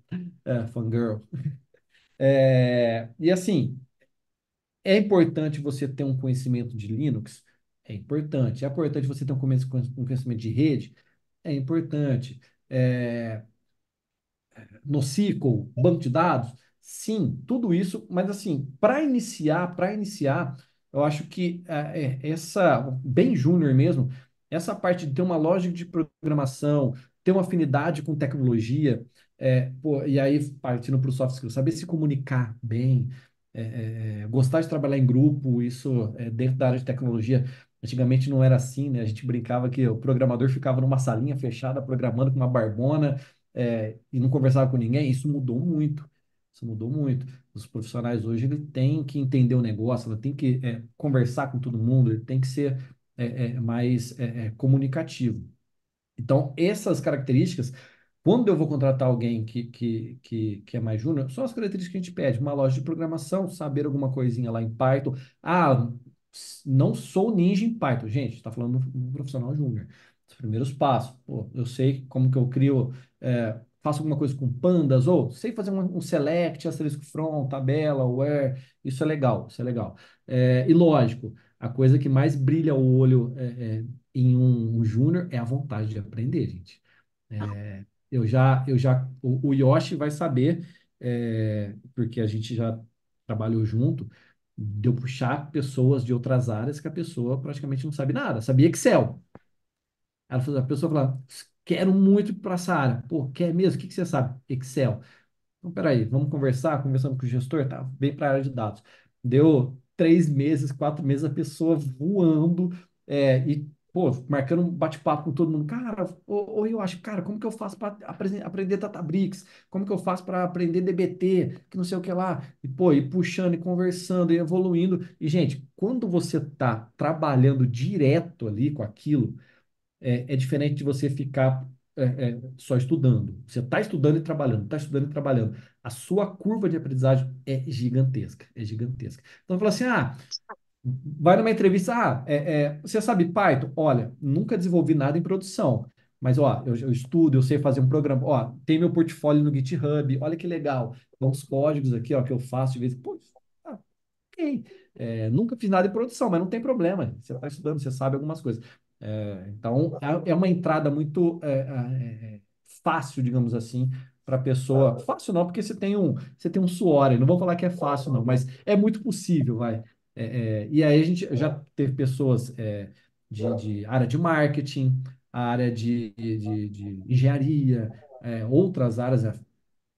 Fangirl. E assim, é importante você ter um conhecimento de Linux? É importante. É importante você ter um conhecimento de rede? É importante. É, NoSQL, banco de dados, sim, tudo isso, mas assim, para iniciar, eu acho que essa, bem júnior mesmo, essa parte de ter uma lógica de programação, ter uma afinidade com tecnologia, pô, e aí partindo para o soft skills, saber se comunicar bem, gostar de trabalhar em grupo, isso dentro da área de tecnologia. Antigamente não era assim, né? A gente brincava que o programador ficava numa salinha fechada programando com uma barbona, e não conversava com ninguém, isso mudou muito. Isso mudou muito. Os profissionais hoje ele têm que entender o negócio, ela tem que conversar com todo mundo, ele tem que ser mais comunicativo. Então, essas características, quando eu vou contratar alguém que é mais júnior, são as características que a gente pede. Uma loja de programação, saber alguma coisinha lá em Python. Ah, não sou ninja em Python. Gente, está falando do profissional júnior. Os primeiros passos. Pô, eu sei como que eu crio, faço alguma coisa com pandas, ou sei fazer um select, asterisco from, tabela, where. Isso é legal, isso é legal. E lógico, a coisa que mais brilha o olho em um júnior é a vontade de aprender, gente. O Yoshi vai saber, porque a gente já trabalhou junto, de eu puxar pessoas de outras áreas que a pessoa praticamente não sabe nada. Sabia Excel. A pessoa fala, quero muito para essa área. Pô, quer mesmo? O que que você sabe? Excel. Então, peraí, vamos conversar, conversando com o gestor, tá? Vem para a área de dados. Deu 3 meses, 4 meses, a pessoa voando e, pô, marcando um bate-papo com todo mundo. Cara, ou eu acho, cara, como que eu faço para aprender Databricks? Como que eu faço para aprender DBT? Que não sei o que lá. E, pô, e puxando e conversando e evoluindo. E, gente, quando você tá trabalhando direto ali com aquilo, é diferente de você ficar só estudando. Você está estudando e trabalhando, está estudando e trabalhando. A sua curva de aprendizagem é gigantesca, é gigantesca. Então, fala assim, vai numa entrevista, você sabe Python? Olha, nunca desenvolvi nada em produção, mas, ó, eu estudo, eu sei fazer um programa, ó, tem meu portfólio no GitHub, olha que legal, tem uns códigos aqui, ó, que eu faço de vez, pô, ok. Nunca fiz nada em produção, mas não tem problema. Você está estudando, você sabe algumas coisas. Então, é uma entrada muito fácil, digamos assim, para a pessoa. Fácil não, porque você tem um suor aí. Não vou falar que é fácil, não, mas é muito possível, vai. E aí a gente já teve pessoas de área de marketing, a área de engenharia, outras áreas,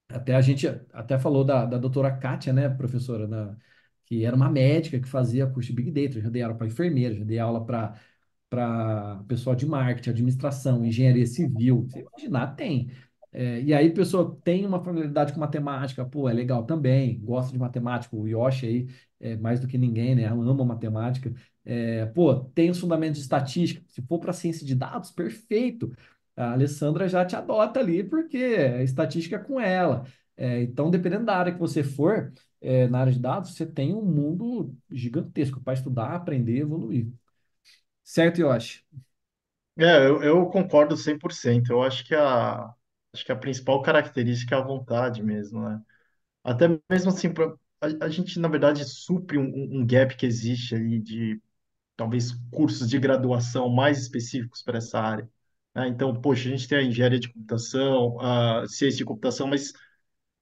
até a gente até falou da doutora Kátia, né, professora, que era uma médica que fazia curso de Big Data. Eu já dei aula para enfermeira, já dei aula para pessoal de marketing, administração, engenharia civil. Você imaginar, tem. E aí, pessoa tem uma familiaridade com matemática, pô, é legal também, gosta de matemática. O Yoshi aí, mais do que ninguém, né, ama matemática. Pô, tem os fundamentos de estatística. Se for para ciência de dados, perfeito. A Alessandra já te adota ali, porque a estatística é com ela. Então, dependendo da área que você for, na área de dados, você tem um mundo gigantesco para estudar, aprender, evoluir. Certo, Yoshi? Eu concordo 100%. Eu acho que a principal característica é a vontade mesmo, né? Até mesmo assim, a gente, na verdade, supre um gap que existe aí de talvez cursos de graduação mais específicos para essa área, né? Então, poxa, a gente tem a engenharia de computação, a ciência de computação, mas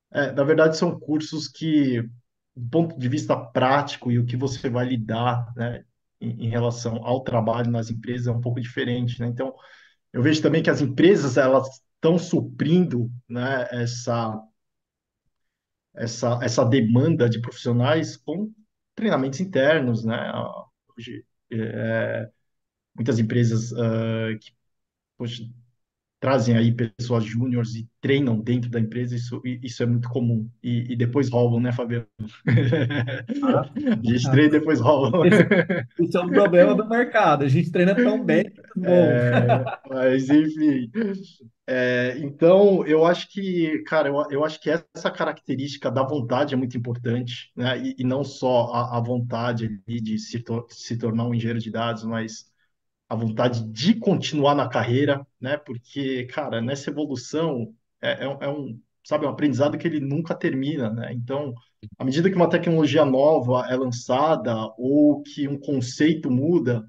na verdade são cursos que, do ponto de vista prático e o que você vai lidar, né, em relação ao trabalho nas empresas é um pouco diferente, né? Então, eu vejo também que as empresas elas estão suprindo, né, essa demanda de profissionais com treinamentos internos, né? Hoje, muitas empresas que poxa, trazem aí pessoas júniores e treinam dentro da empresa, isso é muito comum. E depois roubam, né, Fabiano? Ah, A gente treina e depois roubam. esse, esse é o problema do mercado. A gente treina tão bem que eles voam. Mas, enfim. Então, eu acho que, cara, eu acho que essa característica da vontade é muito importante, né? E não só a vontade ali de se tornar um engenheiro de dados, mas a vontade de continuar na carreira, né? Porque, cara, nessa evolução sabe, um aprendizado que ele nunca termina, né? Então, à medida que uma tecnologia nova é lançada ou que um conceito muda,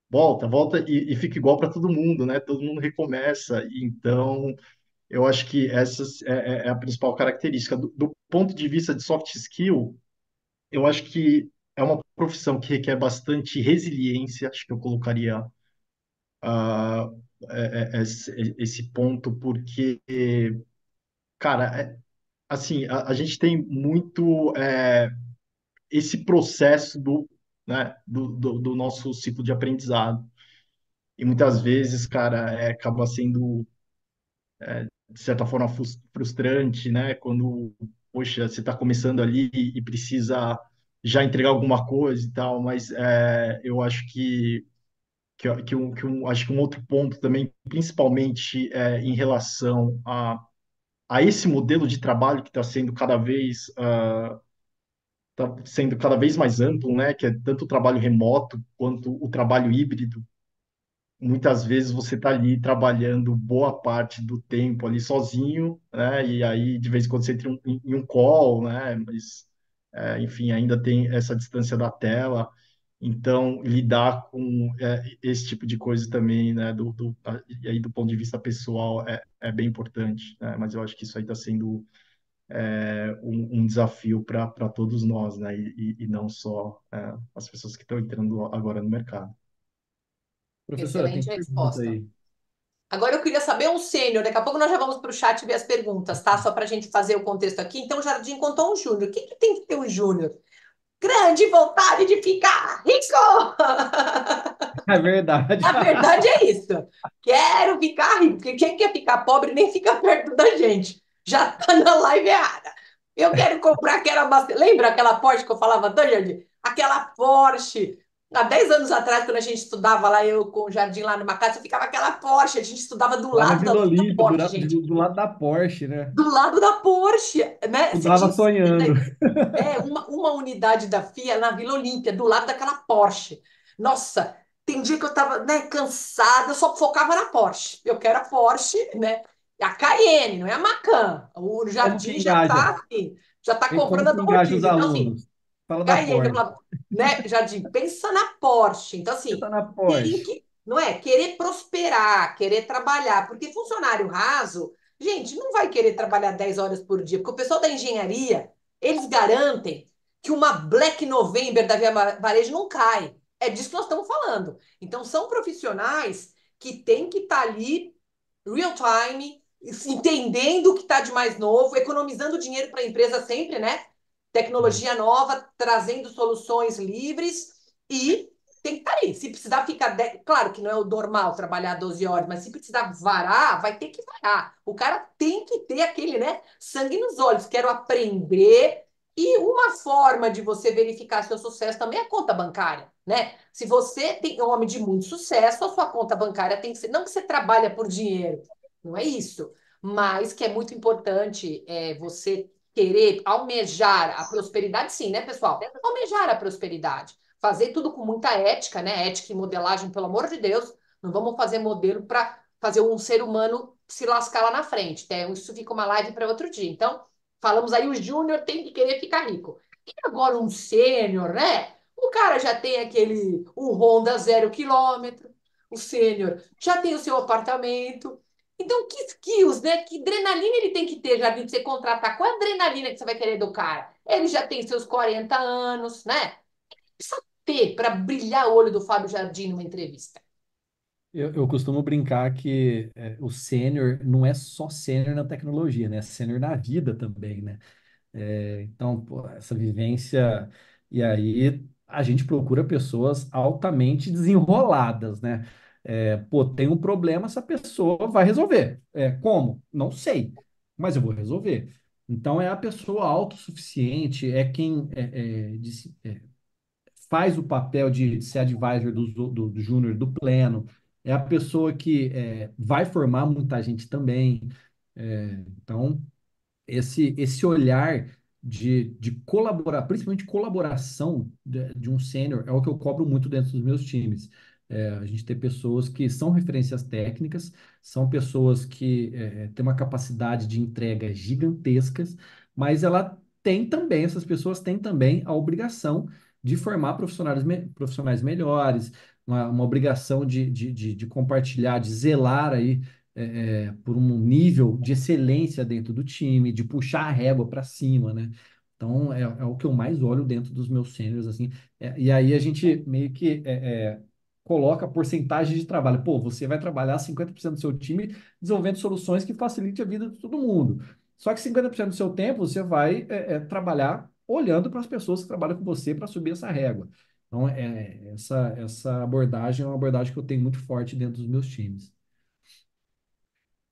volta e fica igual para todo mundo, né? Todo mundo recomeça. Então, eu acho que essa é a principal característica. Do ponto de vista de soft skill, eu acho que é uma profissão que requer bastante resiliência, acho que eu colocaria ah, esse ponto, porque, cara, assim, a gente tem muito esse processo né, do nosso ciclo de aprendizado. E muitas vezes, cara, acaba sendo, de certa forma, frustrante, né? Quando, poxa, você está começando ali e precisa já entregar alguma coisa e tal, mas eu acho acho que um outro ponto também, principalmente em relação a esse modelo de trabalho que está sendo cada vez mais amplo, né? Que é tanto o trabalho remoto quanto o trabalho híbrido. Muitas vezes você está ali trabalhando boa parte do tempo ali sozinho, né? E aí de vez em quando você entra em um call, né? Mas enfim, ainda tem essa distância da tela. Então, lidar com esse tipo de coisa também, né, e aí do ponto de vista pessoal é bem importante, né? Mas eu acho que isso aí está sendo um desafio para todos nós, né? E não só as pessoas que estão entrando agora no mercado. Professora, tem Excelente pergunta resposta. aí. Agora eu queria saber um sênior. Daqui a pouco nós já vamos para o chat ver as perguntas, tá? Só para a gente fazer o contexto aqui. Então, o Jardim contou um júnior. O que que tem que ter um júnior? Grande vontade de ficar rico! É verdade. A verdade é isso. Quero ficar rico, porque quem quer ficar pobre nem fica perto da gente. Já tá na live errada. Eu quero comprar, quero abastecer. Lembra aquela Porsche que eu falava, Dani? Aquela Porsche. Há 10 anos atrás, quando a gente estudava lá, eu com o Jardim lá numa casa, ficava aquela Porsche. A gente estudava do Lá na lado da Vila outra Olímpia, Porsche, gente. do lado da Porsche, né? Do lado da Porsche, né? Você Estudava tinha sonhando. uma unidade da FIA na Vila Olímpia, do lado daquela Porsche. Nossa, tem dia que eu tava, né, cansada, eu só focava na Porsche. Eu quero a Porsche, né? A Cayenne, não é a Macan. O Como que Jardim já engaja? tá assim, já tá E como comprando a que do engaja os rodízio. Então, assim, alunos? Fala da Cayenne, eu Porsche. falava, né, Jardim, pensa na Porsche. Então, Pensa assim, na tem Porsche. que, não é, querer prosperar, querer trabalhar, porque funcionário raso, gente, não vai querer trabalhar 10 horas por dia, porque o pessoal da engenharia, eles garantem que uma Black November da Via Varejo não cai. É disso que nós estamos falando. Então, são profissionais que têm que estar ali, real time, entendendo o que está de mais novo, economizando dinheiro para a empresa sempre, né? Tecnologia nova, trazendo soluções livres e tem que estar ali. Se precisar ficar. Claro que não é o normal trabalhar 12 horas, mas se precisar varar, vai ter que varar. O cara tem que ter aquele, né? Sangue nos olhos. Quero aprender. E uma forma de você verificar seu sucesso também é a conta bancária, né? Se você tem um homem de muito sucesso, a sua conta bancária tem que ser. Não que você trabalha por dinheiro, não é isso. Mas que é muito importante você querer almejar a prosperidade, sim, né, pessoal? Almejar a prosperidade. Fazer tudo com muita ética, né? Ética e modelagem, pelo amor de Deus. Não vamos fazer modelo para fazer um ser humano se lascar lá na frente. Isso fica uma live para outro dia. Então, falamos aí, o júnior tem que querer ficar rico. E agora um sênior, né? O cara já tem o Honda 0 km, o sênior já tem o seu apartamento, então, que skills, né? Que adrenalina ele tem que ter, já de você contratar? Qual é a adrenalina que você vai querer do cara? Ele já tem seus 40 anos, né? Precisa ter para brilhar o olho do Fábio Jardim numa entrevista. Eu costumo brincar que o sênior não é só sênior na tecnologia, né? É sênior na vida também, né? Então, pô, essa vivência. E aí a gente procura pessoas altamente desenroladas, né? Pô, tem um problema, essa pessoa vai resolver. Como? Não sei, mas eu vou resolver. Então, é a pessoa autossuficiente, é quem faz o papel de ser advisor do júnior, do pleno, é a pessoa que vai formar muita gente também. Então, esse olhar de colaborar, principalmente colaboração de um sênior, é o que eu cobro muito dentro dos meus times. A gente tem pessoas que são referências técnicas, são pessoas que têm uma capacidade de entrega gigantescas, mas essas pessoas têm também a obrigação de formar profissionais melhores, uma obrigação de compartilhar, de zelar aí por um nível de excelência dentro do time, de puxar a régua para cima, né? Então, é o que eu mais olho dentro dos meus sêniors, assim. E aí a gente meio que coloca porcentagem de trabalho. Pô, você vai trabalhar 50% do seu time desenvolvendo soluções que facilitem a vida de todo mundo. Só que 50% do seu tempo você vai trabalhar olhando para as pessoas que trabalham com você para subir essa régua. Então, essa abordagem é uma abordagem que eu tenho muito forte dentro dos meus times.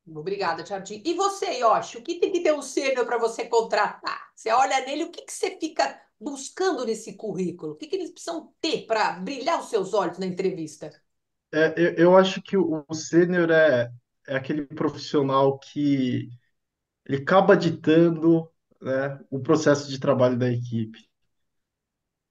Obrigada, Jardim. E você, Yoshi, o que tem que ter um sênior para você contratar? Você olha nele, o que que você fica buscando nesse currículo? O que que eles precisam ter para brilhar os seus olhos na entrevista? Eu acho que o sênior é aquele profissional que ele acaba ditando, né, o processo de trabalho da equipe.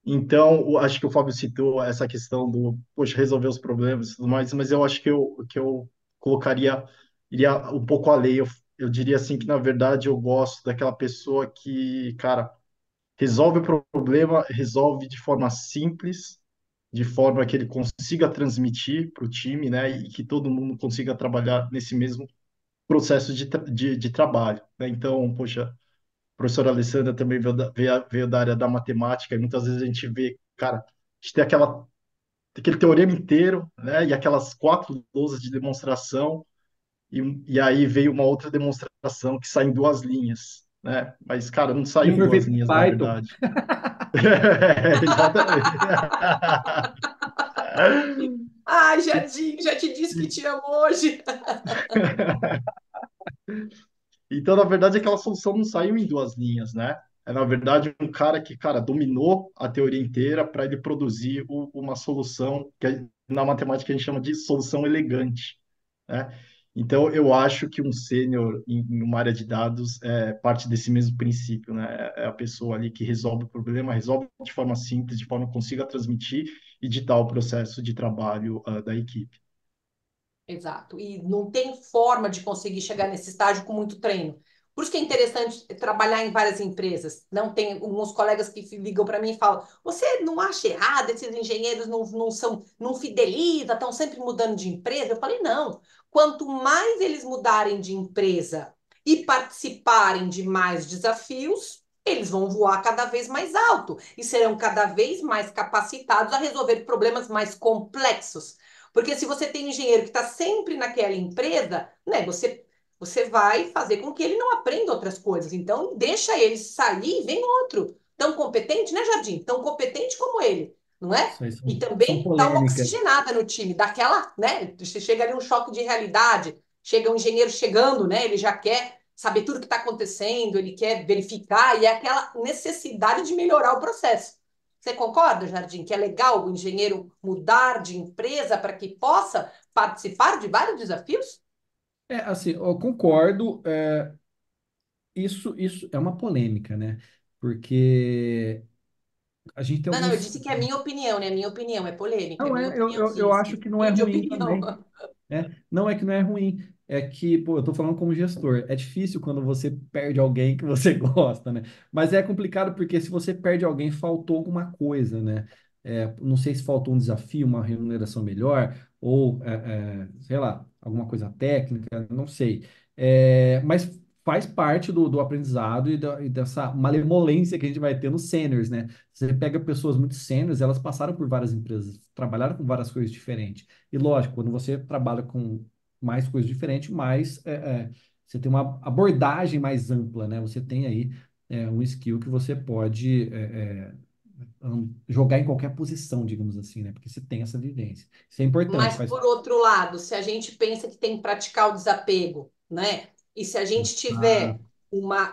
Então, acho que o Fábio citou essa questão do, poxa, resolver os problemas e tudo mais, mas eu acho que eu colocaria, iria um pouco além. Eu diria assim que, na verdade, eu gosto daquela pessoa que, cara, resolve o problema, resolve de forma simples, de forma que ele consiga transmitir para o time, né, e que todo mundo consiga trabalhar nesse mesmo processo de trabalho, né? Então, poxa, a professora Alessandra também veio da área da matemática, e muitas vezes a gente vê, cara, a gente tem aquele teorema inteiro, né, e aquelas quatro lousas de demonstração, e aí veio uma outra demonstração que sai em duas linhas, né? Mas, cara, não E saiu em foi duas feito em linhas, na Python. verdade. Exatamente. Ai, Jardim, já te disse que te amo hoje. Então, na verdade, aquela solução não saiu em duas linhas, né? É, na verdade, um cara que, cara, dominou a teoria inteira para ele produzir uma solução na matemática a gente chama de solução elegante, né? Então, eu acho que um sênior em uma área de dados é parte desse mesmo princípio, né? É a pessoa ali que resolve o problema, resolve de forma simples, de forma que consiga transmitir e ditar o processo de trabalho, da equipe. Exato. E não tem forma de conseguir chegar nesse estágio com muito treino. Por isso que é interessante trabalhar em várias empresas. Não tem alguns colegas que ligam para mim e falam: você não acha errado, esses engenheiros não são, não fidelizam, estão sempre mudando de empresa? Eu falei, não. Quanto mais eles mudarem de empresa e participarem de mais desafios, eles vão voar cada vez mais alto e serão cada vez mais capacitados a resolver problemas mais complexos. Porque se você tem um engenheiro que está sempre naquela empresa, né, você vai fazer com que ele não aprenda outras coisas. Então, deixa ele sair e vem outro. Tão competente, né, Jardim? Tão competente como ele, não é? Isso aí E são também dá uma polêmicas. oxigenada no time, daquela, né? Você chega ali um choque de realidade, chega um engenheiro chegando, né? Ele já quer saber tudo o que está acontecendo, ele quer verificar, e é aquela necessidade de melhorar o processo. Você concorda, Jardim, que é legal o engenheiro mudar de empresa para que possa participar de vários desafios? É, assim, eu concordo. Isso é uma polêmica, né? Porque a gente tem Não, não, eu alguns. disse que é minha opinião, né? Minha opinião, é polêmica, é Não, minha eu acho opiniãozinha, que não é humilde ruim opinião. também. Não é que não é ruim, é que, pô, eu tô falando como gestor. É difícil quando você perde alguém que você gosta, né? Mas é complicado porque se você perde alguém, faltou alguma coisa, né? Não sei se faltou um desafio, uma remuneração melhor, ou, sei lá, alguma coisa técnica, não sei. Mas faz parte do aprendizado e dessa malemolência que a gente vai ter nos seniors, né? Você pega pessoas muito seniors, elas passaram por várias empresas, trabalharam com várias coisas diferentes. E lógico, quando você trabalha com mais coisas diferentes, mais você tem uma abordagem mais ampla, né? Você tem aí um skill que você pode jogar em qualquer posição, digamos assim, né? Porque você tem essa vivência. Isso é importante, Mas, faz. por outro lado, se a gente pensa que tem que praticar o desapego, né? E se a gente Ah, tiver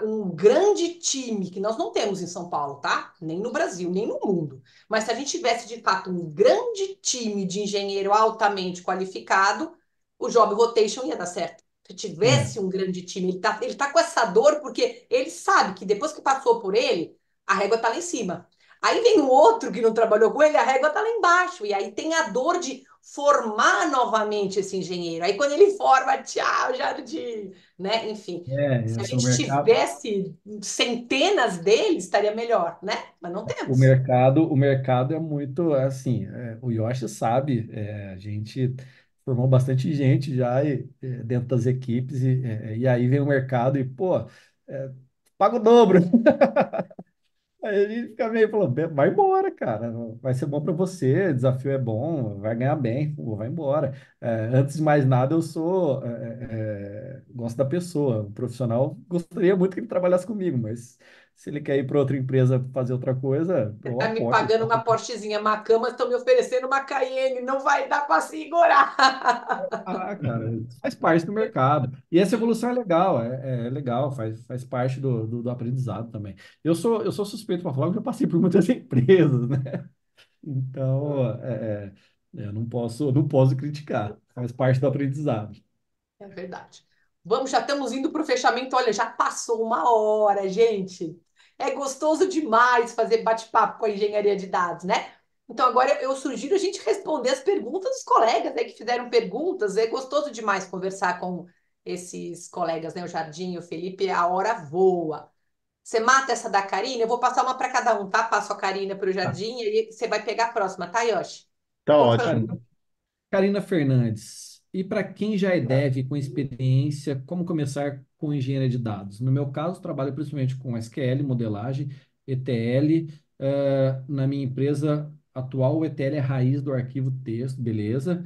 um grande time, que nós não temos em São Paulo, tá? Nem no Brasil, nem no mundo. Mas se a gente tivesse, de fato, um grande time de engenheiro altamente qualificado, o job rotation ia dar certo. Se é, tivesse um grande time, ele tá com essa dor porque ele sabe que depois que passou por ele, a régua tá lá em cima. Aí vem um outro que não trabalhou com ele, a régua tá lá embaixo. E aí tem a dor de formar novamente esse engenheiro. Aí quando ele forma, tchau, Jardim, né? Enfim, se a esse é o gente mercado. tivesse centenas deles, estaria melhor, né? Mas não temos. O mercado é muito assim. O Yoshi sabe, a gente formou bastante gente já dentro das equipes e aí vem o mercado e pô, paga o dobro. Aí a gente fica meio falando, vai embora, cara, vai ser bom para você, o desafio é bom, vai ganhar bem, pô, vai embora. Antes de mais nada, eu sou, gosto da pessoa, o profissional, gostaria muito que ele trabalhasse comigo, mas Se ele quer ir para outra empresa fazer outra coisa, Você eu tá me apoio. pagando uma Porschezinha Macan, mas estão me oferecendo uma Cayenne. Não vai dar para segurar. Ah, cara, faz parte do mercado. E essa evolução é legal, é legal, faz parte do aprendizado também. Eu sou suspeito para falar porque eu passei por muitas empresas, né? Então, eu não posso criticar, faz parte do aprendizado. É verdade. Vamos, já estamos indo para o fechamento. Olha, já passou uma hora, gente. É gostoso demais fazer bate-papo com a engenharia de dados, né? Então, agora eu sugiro a gente responder as perguntas dos colegas, né, que fizeram perguntas. É gostoso demais conversar com esses colegas, né? O Jardim, o Felipe, a hora voa. Você mata essa da Karina? Eu vou passar uma para cada um, tá? Passo a Karina para o Tá, Jardim e aí você vai pegar a próxima, tá, Yoshi? Tá Pode fazer. ótimo. Karina Fernandes. E para quem já é dev com experiência, como começar com engenharia de dados? No meu caso, trabalho principalmente com SQL, modelagem, ETL. Na minha empresa atual, o ETL é a raiz do arquivo texto, beleza.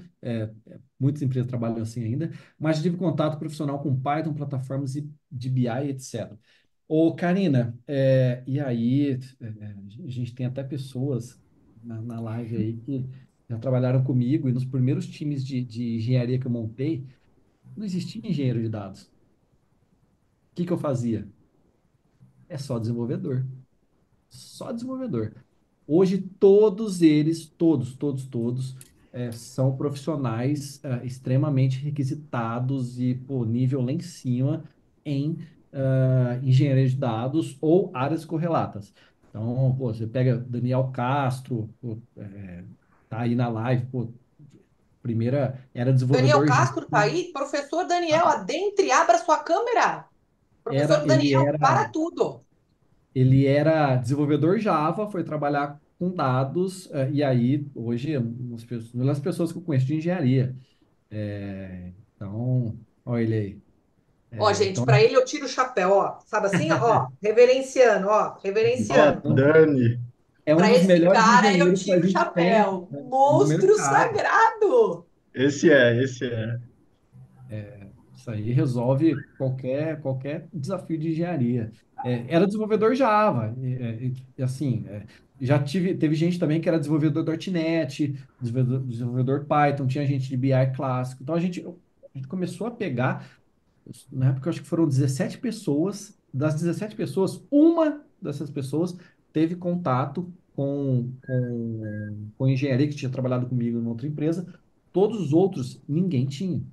Muitas empresas trabalham assim ainda, mas tive contato profissional com Python, plataformas de BI, etc. Ô, Karina, e aí, a gente tem até pessoas na live aí que já trabalharam comigo e nos primeiros times de engenharia que eu montei, não existia engenheiro de dados. O que que eu fazia? É só desenvolvedor. Só desenvolvedor. Hoje, todos eles, todos, são profissionais extremamente requisitados e, pô, nível lá em cima em engenharia de dados ou áreas correlatas. Então, pô, você pega Daniel Castro, pô, tá aí na live, pô, primeira era Daniel desenvolvedor Java, Castro tá aí? Professor Daniel, adentre, abra sua câmera. era, Professor ele Daniel, para era, tudo. ele era desenvolvedor Java, foi trabalhar com dados, e aí, hoje, uma das pessoas que eu conheço de engenharia. Então, olha ele aí. Ó, gente, Então, para ele eu tiro o chapéu, ó. Sabe assim? Ó, reverenciando, ó, Ó, reverenciando. Dani, é um Para dos esse melhores cara eu engenheiros que a tiro o gente tem, chapéu. né, no Monstro mercado. sagrado. esse é. Isso aí resolve qualquer desafio de engenharia. Era desenvolvedor Java, assim, teve gente também que era desenvolvedor .NET, desenvolvedor Python, tinha gente de BI clássico. Então a gente começou a pegar, na época eu acho que foram 17 pessoas, das 17 pessoas, uma dessas pessoas teve contato com engenharia que tinha trabalhado comigo em outra empresa, todos os outros, ninguém tinha.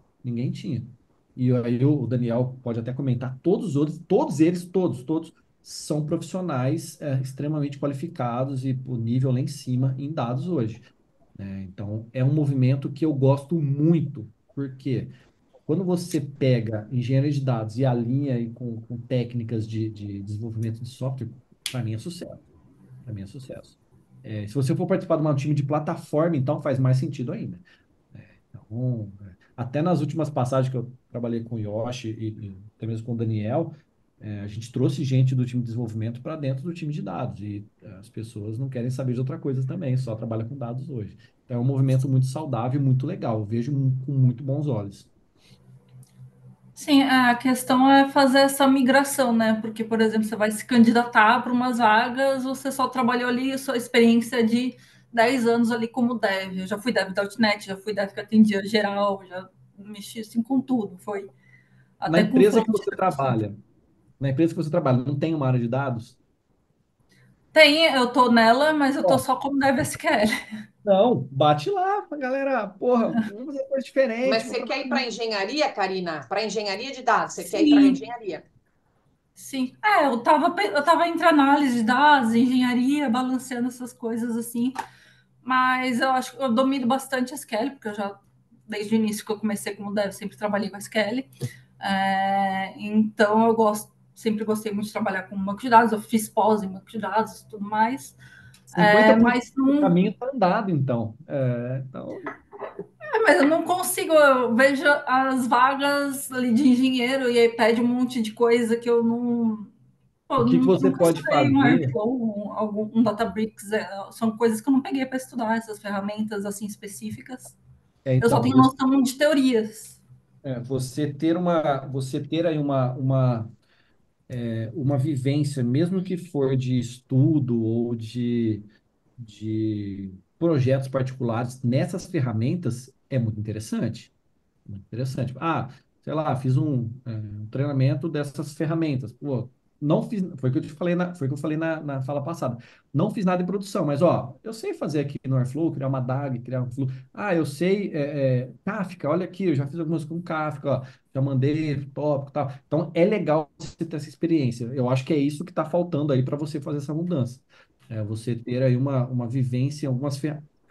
E aí o Daniel pode até comentar, todos os outros, todos eles, todos, são profissionais extremamente qualificados e o nível lá em cima em dados hoje, né? Então, é um movimento que eu gosto muito, porque quando você pega engenharia de dados e alinha aí com técnicas de desenvolvimento de software, para mim é sucesso. Para mim é sucesso. Se você for participar de um time de plataforma, então faz mais sentido ainda. Então, até nas últimas passagens que eu trabalhei com o Yoshi e até mesmo com o Daniel, a gente trouxe gente do time de desenvolvimento para dentro do time de dados. E as pessoas não querem saber de outra coisa também, só trabalham com dados hoje. Então, é um movimento muito saudável e muito legal. Eu vejo com muito bons olhos. Sim, a questão é fazer essa migração, né? Porque, por exemplo, você vai se candidatar para umas vagas, você só trabalhou ali, sua experiência é de 10 anos ali como dev. Eu já fui dev .NET, já fui dev que atendia geral, já mexi assim com tudo, foi Na até com empresa front. que você trabalha, na empresa que você trabalha, não tem uma área de dados? Tem, eu tô nela, mas eu tô Ó, só como dev SQL. não, bate lá, galera. Porra, vamos fazer coisa Mas diferente. Vou você quer trabalhar. ir para engenharia, Karina? Para engenharia de dados, você quer ir para Sim, engenharia? sim. Eu tava entre análise de dados, engenharia, balanceando essas coisas assim. Mas eu acho que eu domino bastante SQL, porque eu já, desde o início que eu comecei como dev, sempre trabalhei com SQL. Então eu sempre gostei muito de trabalhar com banco de dados, eu fiz pós em banco de dados e tudo mais. 50% Mas do não, caminho está andado, então. Então, mas eu não consigo, eu vejo as vagas ali de engenheiro e aí pede um monte de coisa que eu não. o Pô, que que você nunca pode estudei um fazer? Airflow, um Databricks, são coisas que eu não peguei para estudar, essas ferramentas assim específicas. Eu só Então, tenho noção de teorias. você ter aí uma vivência, mesmo que for de estudo ou de projetos particulares nessas ferramentas, é muito interessante. Muito interessante. Ah, sei lá, fiz um treinamento dessas ferramentas. Pô, não fiz, foi o que eu falei na fala passada. Não fiz nada em produção, mas ó, eu sei fazer aqui no Airflow, criar uma DAG, criar um Flow. Ah, eu sei Kafka, olha aqui, eu já fiz algumas com Kafka, ó, já mandei tópico e tal. Então é legal você ter essa experiência. Eu acho que é isso que está faltando aí para você fazer essa mudança. É você ter aí uma vivência,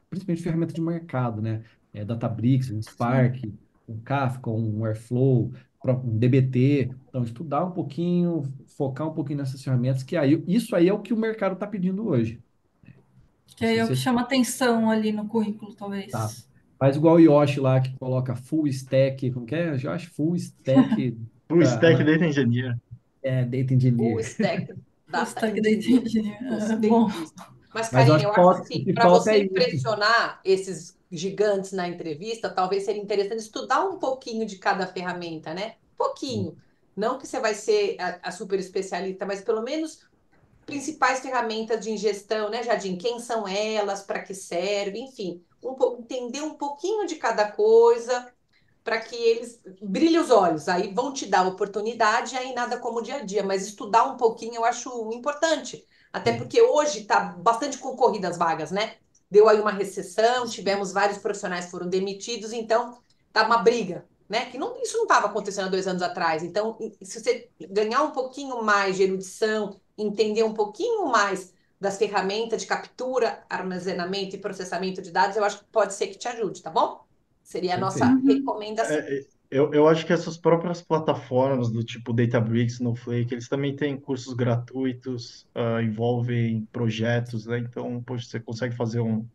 principalmente ferramentas de mercado, né? Databricks, um Sim. Spark, um Kafka, um Airflow, um DBT. Então, estudar um pouquinho, focar um pouquinho nessas ferramentas, que aí, isso aí é o que o mercado está pedindo hoje. Que aí Se é o que você chama atenção ali no currículo, tá, talvez. faz igual o Yoshi lá, que coloca full stack, como que é? Yoshi full stack Full Stack uh, Data Engineer. data O engineer. stack Full data stack da engineer. engenharia. É Gostei bom. disso. Mas, Mas eu Karine, acho eu que acho o assim, que para falta é você isso. impressionar esses gigantes na entrevista, talvez seria interessante estudar um pouquinho de cada ferramenta, né? Pouquinho. Não que você vai ser a super especialista, mas pelo menos principais ferramentas de ingestão, né, Jardim? Quem são elas, para que servem, enfim, entender um pouquinho de cada coisa para que eles brilhem os olhos. Aí vão te dar oportunidade, aí nada como o dia a dia, mas estudar um pouquinho eu acho importante. Até porque hoje está bastante concorrida as vagas, né? Deu aí uma recessão, tivemos vários profissionais que foram demitidos, então tá uma briga, né? Que não, isso não estava acontecendo há 2 anos atrás. Então, se você ganhar um pouquinho mais de erudição, entender um pouquinho mais das ferramentas de captura, armazenamento e processamento de dados, eu acho que pode ser que te ajude, tá bom? Seria a nossa Perfeito. Uhum. recomendação. Eu acho que essas próprias plataformas do tipo Databricks, Snowflake, eles também têm cursos gratuitos, envolvem projetos, né? Então, poxa, você consegue fazer um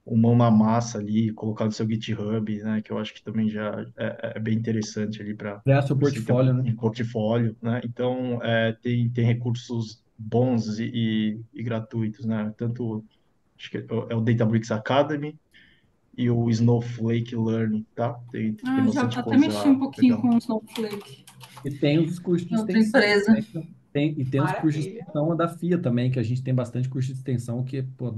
mão na massa ali, colocar no seu GitHub, né? Que eu acho que também já é bem interessante ali para Criar seu você ter portfólio, né? um portfólio, né? Então, tem recursos bons e gratuitos, né? Tanto, acho que é o Databricks Academy e o Snowflake Learning, tá? Tem Ah, já bastante até mexi coisa um pouquinho legal. com o Snowflake E tem os cursos de em outra extensão empresa. também. E tem os cursos de Maravilha. extensão da FIA também, que a gente tem bastante curso de extensão que, pô,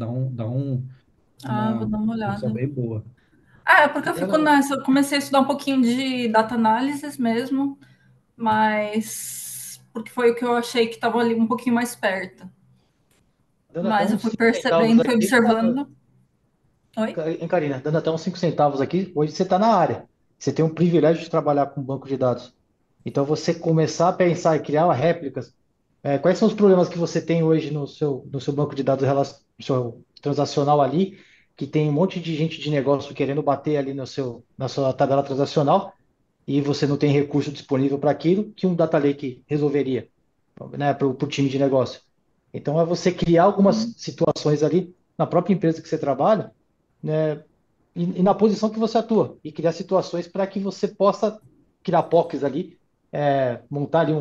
Ah, vou uma dar uma função olhada. bem boa. Ah, é porque eu fico Agora, nessa, eu comecei a estudar um pouquinho de data analysis mesmo, mas porque foi o que eu achei que estava ali um pouquinho mais perto. Dando até Mas eu uns fui 5 centavos percebendo, fui aqui, observando. Oi? hein, Karina? Dando até uns 5 centavos aqui, hoje você está na área. Você tem o privilégio de trabalhar com banco de dados. Então, você começar a pensar e criar réplicas. Quais são os problemas que você tem hoje no seu banco de dados, no seu transacional ali, que tem um monte de gente de negócio querendo bater ali na sua tabela transacional e você não tem recurso disponível para aquilo que um data lake resolveria, né, para o time de negócio. Então, é você criar algumas Uhum. situações ali na própria empresa que você trabalha, né, e na posição que você atua, e criar situações para que você possa criar POCs ali, montar ali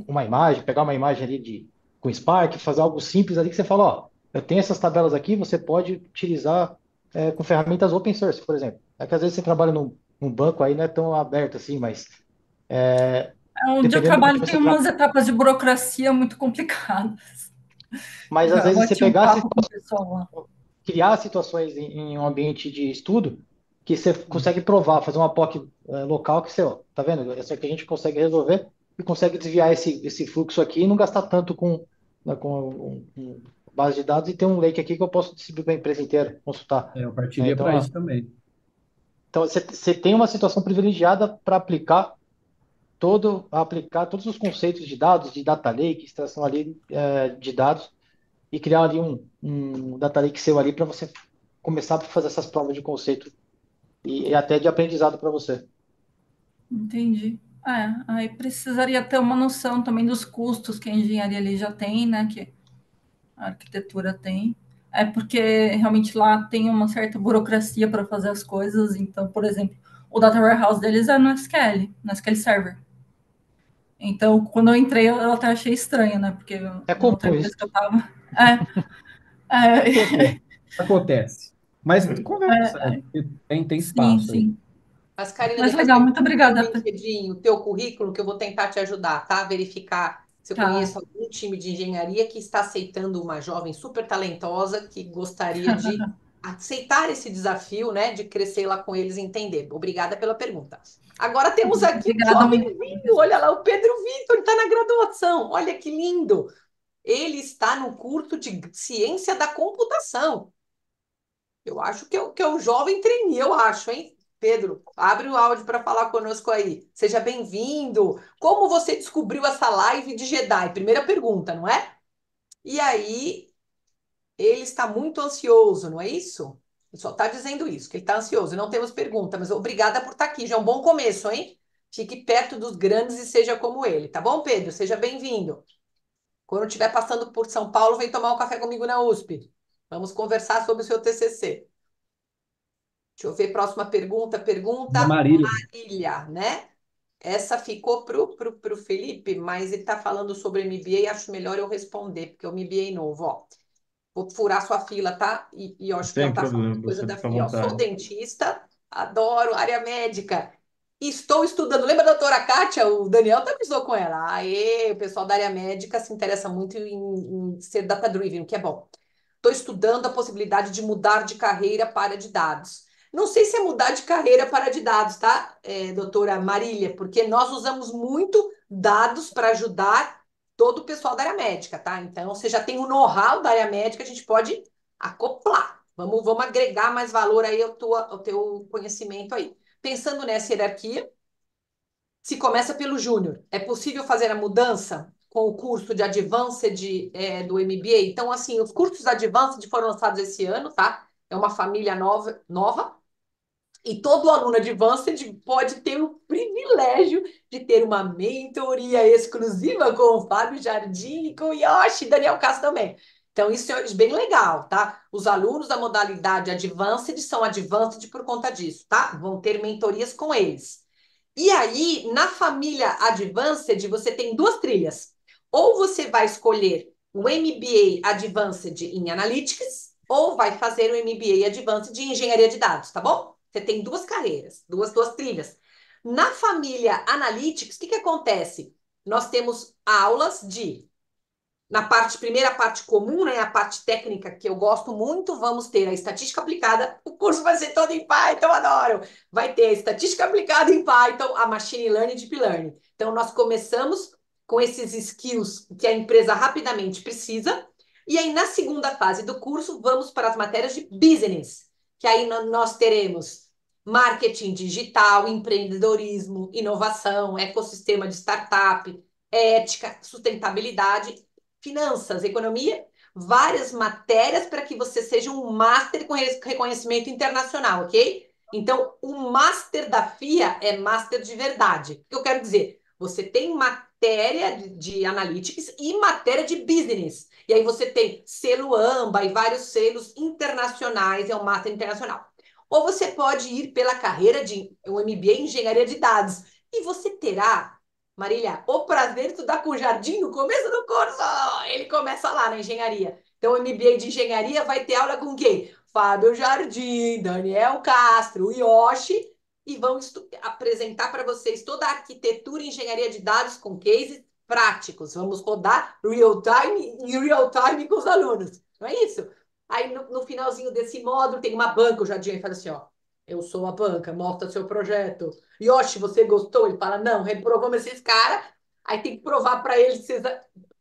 uma imagem, pegar uma imagem ali com Spark, fazer algo simples ali que você fala, ó, eu tenho essas tabelas aqui, você pode utilizar com ferramentas open source, por exemplo. É que às vezes você trabalha num banco aí, não é tão aberto assim, mas Onde eu dependendo de onde trabalho você tem trabalha. umas etapas de burocracia muito complicadas. Mas às Já vezes você bati um pegar papo com o pessoal lá. criar situações em um ambiente de estudo que você consegue provar, fazer uma POC local que você, ó, tá vendo? Essa aqui a gente consegue resolver e consegue desviar esse fluxo aqui e não gastar tanto com base de dados e ter um lake aqui que eu posso distribuir para a empresa inteira, consultar. eu Né? partiria Então, para isso também. você tem uma situação privilegiada para aplicar todos os conceitos de dados, de data lake, extração ali de dados e criar ali um data lake seu ali para você começar a fazer essas provas de conceito e até de aprendizado para você. Entendi. Aí precisaria ter uma noção também dos custos que a engenharia ali já tem, né? Que a arquitetura tem. É porque realmente lá tem uma certa burocracia para fazer as coisas. Então, por exemplo, o data warehouse deles é no SQL Server. Então, quando eu entrei, eu até achei estranho, né? Porque É na outra comum isso. empresa que eu estava. É, É comum. Acontece. Mas conversa, é, tem sim, espaço aí. sim. Mas, Karina, Mas depois legal, você muito manda no obrigada. LinkedIn o teu currículo, que eu vou tentar te ajudar, tá? Verificar se eu Tá. conheço algum time de engenharia que está aceitando uma jovem super talentosa que gostaria de aceitar esse desafio, né? De crescer lá com eles e entender. Obrigada pela pergunta. Agora temos aqui um Obrigada. jovenzinho, olha lá, o Pedro Vitor, está na graduação. Olha que lindo! Ele está no curso de Ciência da Computação. Eu acho que é um jovem trainee, eu acho, hein? Pedro, abre o áudio para falar conosco aí. Seja bem-vindo. Como você descobriu essa live de Jedi? Primeira pergunta, não é? E aí, ele está muito ansioso, não é isso? Ele só está dizendo isso, que ele está ansioso. Não temos pergunta, mas obrigada por estar aqui. Já é um bom começo, hein? Fique perto dos grandes e seja como ele, tá bom, Pedro? Seja bem-vindo. Quando estiver passando por São Paulo, vem tomar um café comigo na USP. Vamos conversar sobre o seu TCC. Deixa eu ver, próxima pergunta. Da Pergunta Marília. Marília, né? Essa ficou pro Felipe, mas ele está falando sobre MBA, acho melhor eu responder, porque é o MBA novo, ó. Vou furar sua fila, tá? E eu acho que Sem perguntar problema, coisa você da fica à FIA. Ó, sou vontade. dentista, adoro área médica. Estou estudando. Lembra da doutora Kátia? O Daniel também estudou com ela. Aê, o pessoal da área médica se interessa muito em ser data-driven, o que é bom. Estou estudando a possibilidade de mudar de carreira para a área de dados. Não sei se é mudar de carreira para a área de dados, tá, doutora Marília? Porque nós usamos muito dados para ajudar todo o pessoal da área médica, tá? Então, você já tem o know-how da área médica, a gente pode acoplar. Vamos agregar mais valor aí ao teu conhecimento aí. Pensando nessa hierarquia, se começa pelo júnior, é possível fazer a mudança com o curso de Advanced do MBA? Então, assim, os cursos Advanced foram lançados esse ano, tá? É uma família nova, e todo aluno Advanced pode ter o privilégio de ter uma mentoria exclusiva com o Fábio Jardim e com o Yoshi, Daniel Castro também. Então, isso é bem legal, tá? Os alunos da modalidade Advanced são Advanced por conta disso, tá? Vão ter mentorias com eles. E aí, na família Advanced, você tem duas trilhas. Ou você vai escolher o MBA Advanced em Analytics, ou vai fazer o MBA Advanced em Engenharia de Dados, tá bom? Você tem duas carreiras, duas trilhas. Na família Analytics, o que acontece? Nós temos aulas de na primeira parte comum, né, a parte técnica que eu gosto muito, vamos ter a estatística aplicada. O curso vai ser todo em Python, adoro. Vai ter a estatística aplicada em Python, a machine learning e deep learning. Então nós começamos com esses skills que a empresa rapidamente precisa. E aí na segunda fase do curso vamos para as matérias de business, que aí nós teremos marketing digital, empreendedorismo, inovação, ecossistema de startup, ética, sustentabilidade, finanças, economia, várias matérias para que você seja um master com reconhecimento internacional, ok? Então, o master da FIA é master de verdade. O que eu quero dizer? Você tem matéria de analytics e matéria de business. E aí você tem selo AMBA e vários selos internacionais, é um master internacional. Ou você pode ir pela carreira de um MBA em engenharia de dados. E você terá, Marília, o prazer de estudar com o Jardim no começo do curso. Ele começa lá na engenharia. Então, o MBA de engenharia vai ter aula com quem? Fábio Jardim, Daniel Castro, Yoshi, e vão apresentar para vocês toda a arquitetura e engenharia de dados com cases práticos. Vamos rodar real time com os alunos. Não é isso? Aí, no finalzinho desse módulo, tem uma banca, o Jardim fala assim, ó, eu sou a banca, mostra seu projeto. Yoshi, você gostou? Ele fala, não, reprovamos esses caras. Aí tem que provar para eles que vocês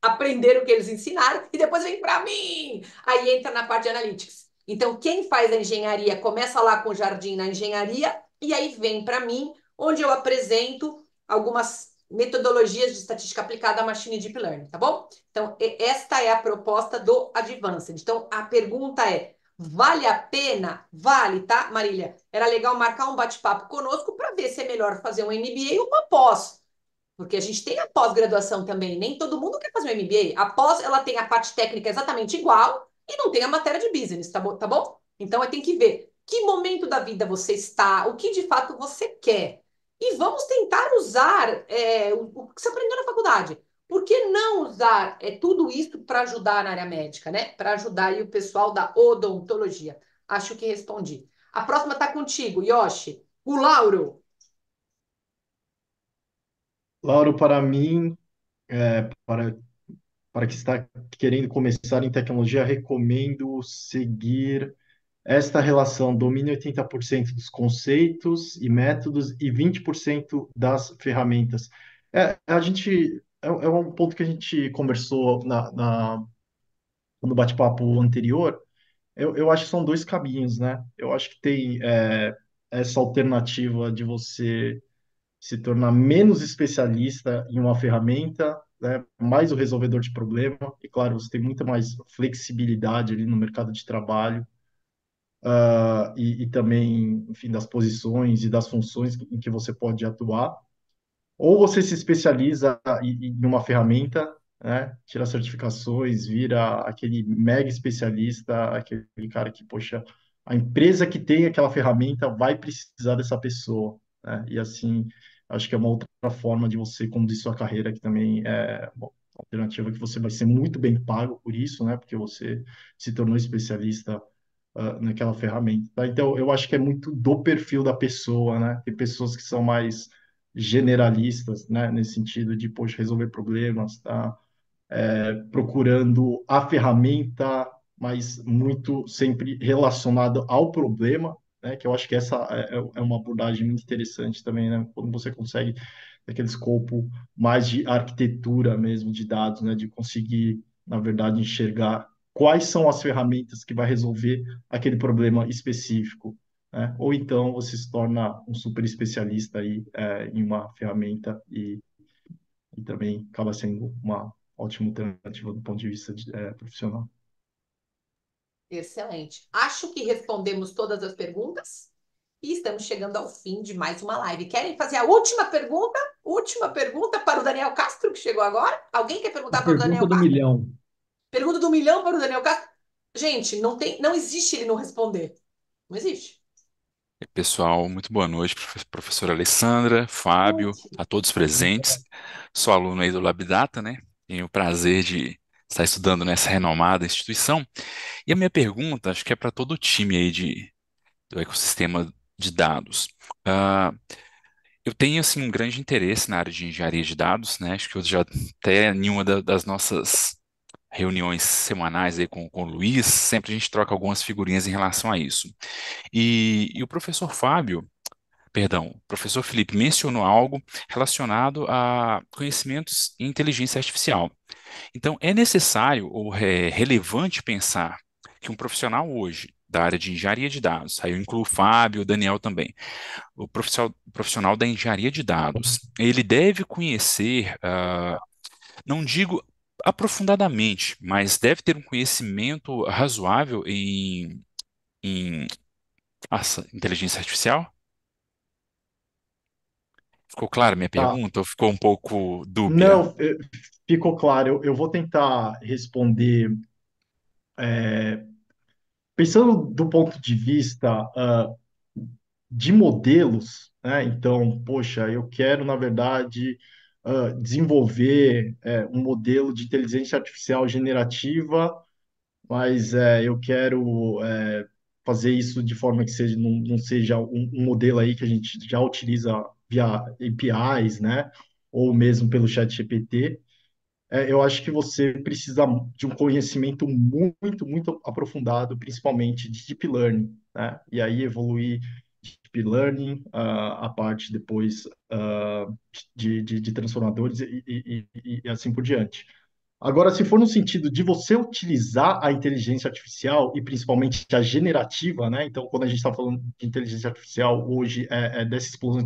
aprenderam o que eles ensinaram e depois vem para mim. Aí entra na parte de analytics. Então, quem faz a engenharia começa lá com o Jardim na engenharia e aí vem para mim, onde eu apresento algumas metodologias de estatística aplicada à machine deep learning, tá bom? Então, esta é a proposta do Advanced. Então, a pergunta é: vale a pena? Vale, tá, Marília? Era legal marcar um bate-papo conosco para ver se é melhor fazer um MBA ou uma pós. Porque a gente tem a pós-graduação também. Nem todo mundo quer fazer um MBA. A pós, ela tem a parte técnica exatamente igual e não tem a matéria de business, tá bom? Tá bom? Então, tem que ver que momento da vida você está, o que de fato você quer. E vamos tentar usar o que você aprendeu na faculdade. Por que não usar tudo isso para ajudar na área médica, né? Para ajudar aí o pessoal da odontologia. Acho que respondi. A próxima está contigo, Yoshi. O Lauro. Lauro, para mim, para, para que está querendo começar em tecnologia, recomendo seguir esta relação: domine 80% dos conceitos e métodos e 20% das ferramentas. É um ponto que a gente conversou no bate-papo anterior. Eu acho que são dois caminhos, né? Eu acho que tem essa alternativa de você se tornar menos especialista em uma ferramenta, né? Mais o resolvedor de problema. E claro, você tem muita mais flexibilidade ali no mercado de trabalho, e também, enfim, das posições e das funções em que você pode atuar. Ou você se especializa em uma ferramenta, né? Tira certificações, vira aquele mega especialista, aquele cara que, poxa, a empresa que tem aquela ferramenta vai precisar dessa pessoa, né? E assim, acho que é uma outra forma de você conduzir sua carreira, que também é uma alternativa, que você vai ser muito bem pago por isso, né? Porque você se tornou especialista naquela ferramenta, tá? Então, eu acho que é muito do perfil da pessoa, né? Tem pessoas que são mais generalistas, né? Nesse sentido de, poxa, resolver problemas, tá? Procurando a ferramenta, mas muito sempre relacionado ao problema, né? Que eu acho que essa é uma abordagem muito interessante também, né? Quando você consegue aquele escopo mais de arquitetura mesmo de dados, né? De conseguir, na verdade, enxergar quais são as ferramentas que vai resolver aquele problema específico, né? Ou então você se torna um super especialista aí em uma ferramenta e também acaba sendo uma ótima alternativa do ponto de vista profissional. Excelente. Acho que respondemos todas as perguntas e estamos chegando ao fim de mais uma live. Querem fazer a última pergunta? Última pergunta para o Daniel Castro, que chegou agora? Alguém quer A perguntar para o Daniel pergunta do Castro? milhão. Pergunta do milhão para o Daniel Castro? Gente, não existe ele não responder. Não existe. Pessoal, muito boa noite, professora Alessandra, Fábio, a todos presentes. Sou aluno aí do LabData, né? Tenho o prazer de estar estudando nessa renomada instituição. E a minha pergunta, acho que é para todo o time aí do ecossistema de dados. Ah, eu tenho, assim, um grande interesse na área de engenharia de dados, né? Acho que eu já até em uma das nossas reuniões semanais aí com o Luiz, sempre a gente troca algumas figurinhas em relação a isso. E o professor Fábio, perdão, o professor Felipe mencionou algo relacionado a conhecimentos em inteligência artificial. Então, é necessário ou é relevante pensar que um profissional hoje da área de engenharia de dados, aí eu incluo o Fábio, o Daniel também, o profissional da engenharia de dados, ele deve conhecer, não digo aprofundadamente, mas deve ter um conhecimento razoável em inteligência artificial? Ficou clara a minha Tá. pergunta ou ficou um pouco dúbia? Não, ficou claro. Eu vou tentar responder pensando do ponto de vista de modelos, né? Então, poxa, eu quero, na verdade, desenvolver um modelo de inteligência artificial generativa, mas eu quero fazer isso de forma que seja, não seja um modelo aí que a gente já utiliza via APIs, né? Ou mesmo pelo chat GPT. Eu acho que você precisa de um conhecimento muito, muito aprofundado, principalmente de Deep Learning, né? E aí evoluir Deep Learning, a parte depois de transformadores e assim por diante. Agora, se for no sentido de você utilizar a inteligência artificial e principalmente a generativa, né? Então, quando a gente está falando de inteligência artificial hoje, dessa explosão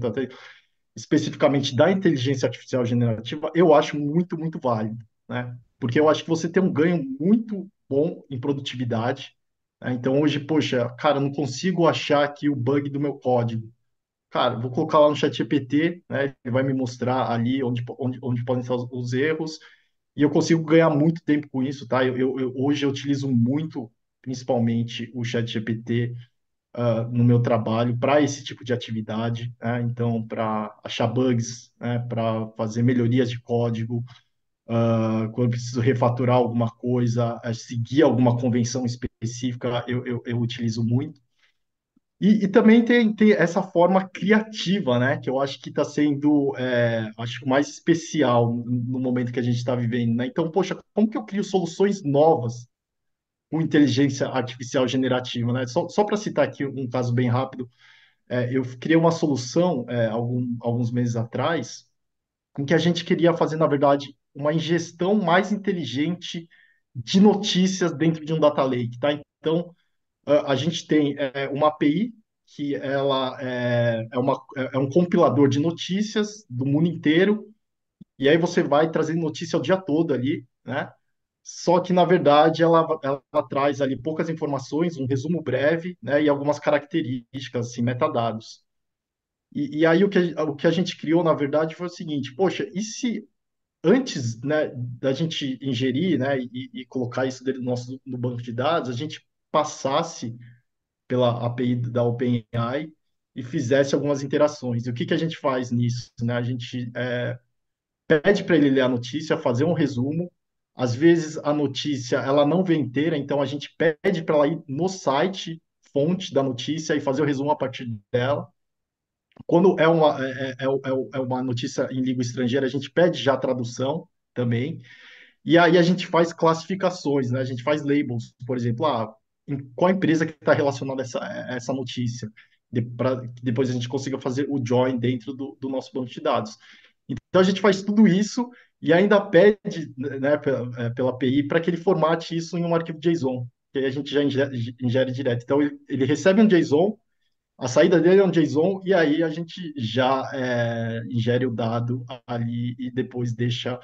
especificamente da inteligência artificial generativa, eu acho muito, muito válido, né? Porque eu acho que você tem um ganho muito bom em produtividade, né? Então, hoje, poxa, cara, eu não consigo achar aqui o bug do meu código. Cara, vou colocar lá no chat GPT, né? Ele vai me mostrar ali onde podem estar os erros, e eu consigo ganhar muito tempo com isso, tá? Hoje eu utilizo muito, principalmente, o chat GPT no meu trabalho para esse tipo de atividade, né? Então, para achar bugs, né? Para fazer melhorias de código, quando eu preciso refatorar alguma coisa, seguir alguma convenção específica, eu utilizo muito. E também tem essa forma criativa, né? Que eu acho que está sendo, acho que o mais especial no momento que a gente está vivendo, né? Então, poxa, como que eu crio soluções novas com inteligência artificial generativa, né? Só para citar aqui um caso bem rápido, eu criei uma solução, alguns meses atrás, em que a gente queria fazer, na verdade, uma ingestão mais inteligente de notícias dentro de um data lake, tá? Então, a gente tem uma API que ela é um compilador de notícias do mundo inteiro, e aí você vai trazendo notícia o dia todo ali, né? Só que, na verdade, ela traz ali poucas informações, um resumo breve, né? E algumas características, assim, metadados. E aí o que a gente criou, na verdade, foi o seguinte, poxa, e se antes, né, da gente ingerir, né, e colocar isso dentro do no banco de dados, a gente passasse pela API da OpenAI e fizesse algumas interações. E o que que a gente faz nisso, né? A gente pede para ele ler a notícia, fazer um resumo. Às vezes a notícia ela não vem inteira, então a gente pede para ela ir no site fonte da notícia e fazer o resumo a partir dela. Quando é uma notícia em língua estrangeira, a gente pede já a tradução também. E aí a gente faz classificações, né? A gente faz labels, por exemplo, em qual empresa que está relacionada a essa notícia, para que depois a gente consiga fazer o join dentro do nosso banco de dados. Então a gente faz tudo isso e ainda pede, né, pela API para que ele formate isso em um arquivo JSON, que aí a gente já ingere direto. Então ele recebe um JSON, a saída dele é um JSON e aí a gente já ingere o dado ali e depois deixa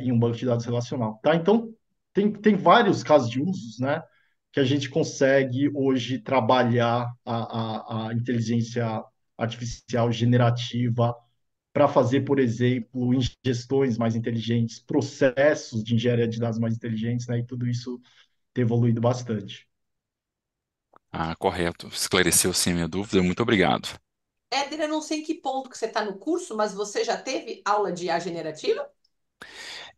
em um banco de dados relacional, tá? Então, tem vários casos de usos, né, que a gente consegue hoje trabalhar a inteligência artificial generativa para fazer, por exemplo, ingestões mais inteligentes, processos de engenharia de dados mais inteligentes, né, e tudo isso tem evoluído bastante. Ah, correto. Esclareceu sim a minha dúvida. Muito obrigado. Éder, eu não sei em que ponto que você está no curso, mas você já teve aula de IA generativa?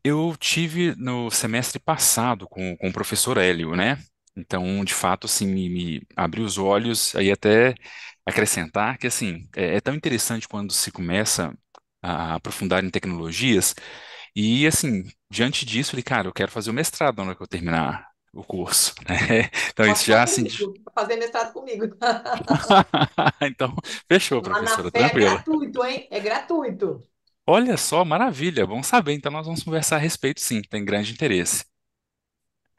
Eu tive no semestre passado com o professor Hélio, né? Então, de fato, assim, me abriu os olhos, aí até acrescentar que, assim, é tão interessante quando se começa a aprofundar em tecnologias, e, assim, diante disso, ele, cara, eu quero fazer o mestrado na hora que eu terminar o curso, né? Então, Pode isso já, ficar assim, comigo, fazer mestrado comigo. então, fechou, Lá na professora, fé é tranquilo. gratuito, hein? É gratuito. Olha só, maravilha, bom saber. Então, nós vamos conversar a respeito, sim, tem grande interesse.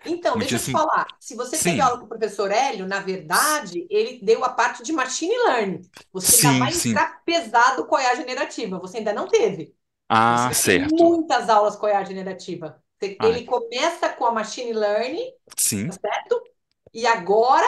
Então, deixa eu te Muitíssimo, falar. Se você teve sim, aula com o professor Hélio, na verdade, ele deu a parte de machine learning. Você ainda sim, vai sim. entrar pesado com a IA generativa. Você ainda não teve. Você Ah, vai ter certo. muitas aulas com a IA generativa. Ai, Ele começa com a machine learning, sim. tá certo? E agora,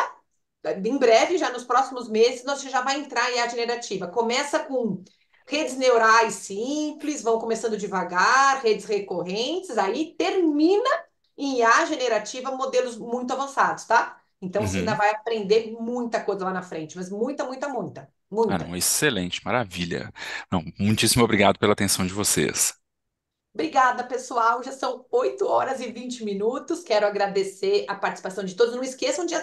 em breve, já nos próximos meses, você já vai entrar em IA generativa. Começa com redes neurais simples, vão começando devagar, redes recorrentes, aí termina em IA generativa, modelos muito avançados, tá? Então você ainda Uhum. vai aprender muita coisa lá na frente, mas muita, muita, muita, Ah, não, muita. excelente, maravilha. Não, muitíssimo obrigado pela atenção de vocês. Obrigada, pessoal. Já são 8 horas e 20 minutos. Quero agradecer a participação de todos. Não esqueçam de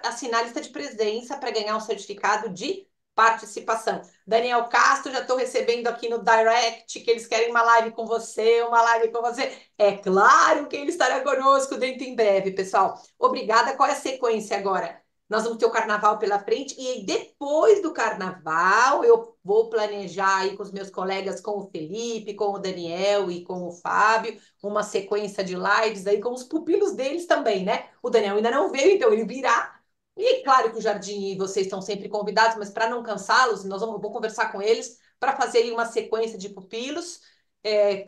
assinar a lista de presença para ganhar um certificado de participação. Daniel Castro, já estou recebendo aqui no direct que eles querem uma live com você, uma live com você. É claro que ele estará conosco dentro em breve, pessoal. Obrigada. Qual é a sequência agora? Nós vamos ter o carnaval pela frente e aí, depois do carnaval eu vou planejar aí com os meus colegas, com o Felipe, com o Daniel e com o Fábio, uma sequência de lives aí com os pupilos deles também, né? O Daniel ainda não veio, então ele virá. E claro que o Jardim e vocês estão sempre convidados, mas para não cansá-los, vou conversar com eles para fazer aí uma sequência de pupilos,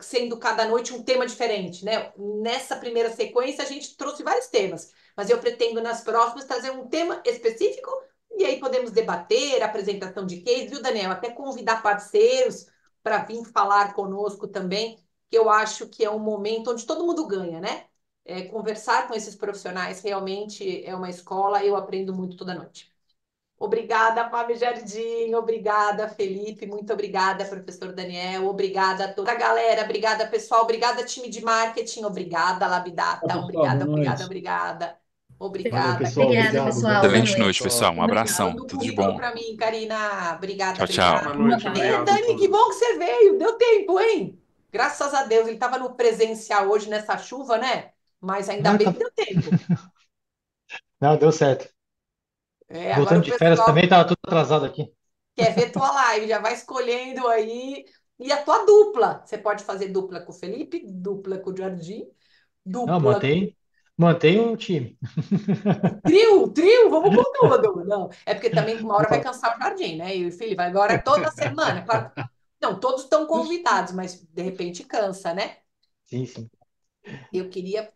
sendo cada noite um tema diferente, né? Nessa primeira sequência a gente trouxe vários temas, mas eu pretendo nas próximas trazer um tema específico e aí podemos debater, apresentação de case, viu, Daniel? Até convidar parceiros para vir falar conosco também, que eu acho que é um momento onde todo mundo ganha, né? Conversar com esses profissionais realmente é uma escola, eu aprendo muito toda noite. Obrigada, Fábio Jardim, obrigada, Felipe, muito obrigada, professor Daniel, obrigada a toda a galera, obrigada, pessoal, obrigada, time de marketing, obrigada, Tchau, Labdata, pessoal. Boa obrigada, obrigada, noite. obrigada. Valeu, Obrigada, pessoal. querida. Obrigada, Obrigado. Boa pessoal. Boa noite. Excelente Tchau, noite, noite. pessoal. Um tchau. abração. Manda o Tudo de currículo bom. para mim, Karina. Obrigada, Tchau, tchau. Boa obrigada. noite, É, obrigado a Dani, que bom que todos. você veio. Deu tempo, hein? Graças a Deus, ele estava no presencial hoje nessa chuva, né? Mas ainda Não, bem que deu tempo. não, deu certo. É, agora Voltando o de férias também, pessoal tava tudo atrasado aqui. quer ver tua live, já vai escolhendo aí. E a tua dupla? Você pode fazer dupla com o Felipe, dupla com o Jardim, Não, dupla com mantém o time. o trio, vamos com tudo. Não, é porque também uma hora vai Boa. cansar o Jardim, né? E o Felipe, agora toda semana, claro. Não, todos estão convidados, mas de repente cansa, né? Sim, sim. Eu queria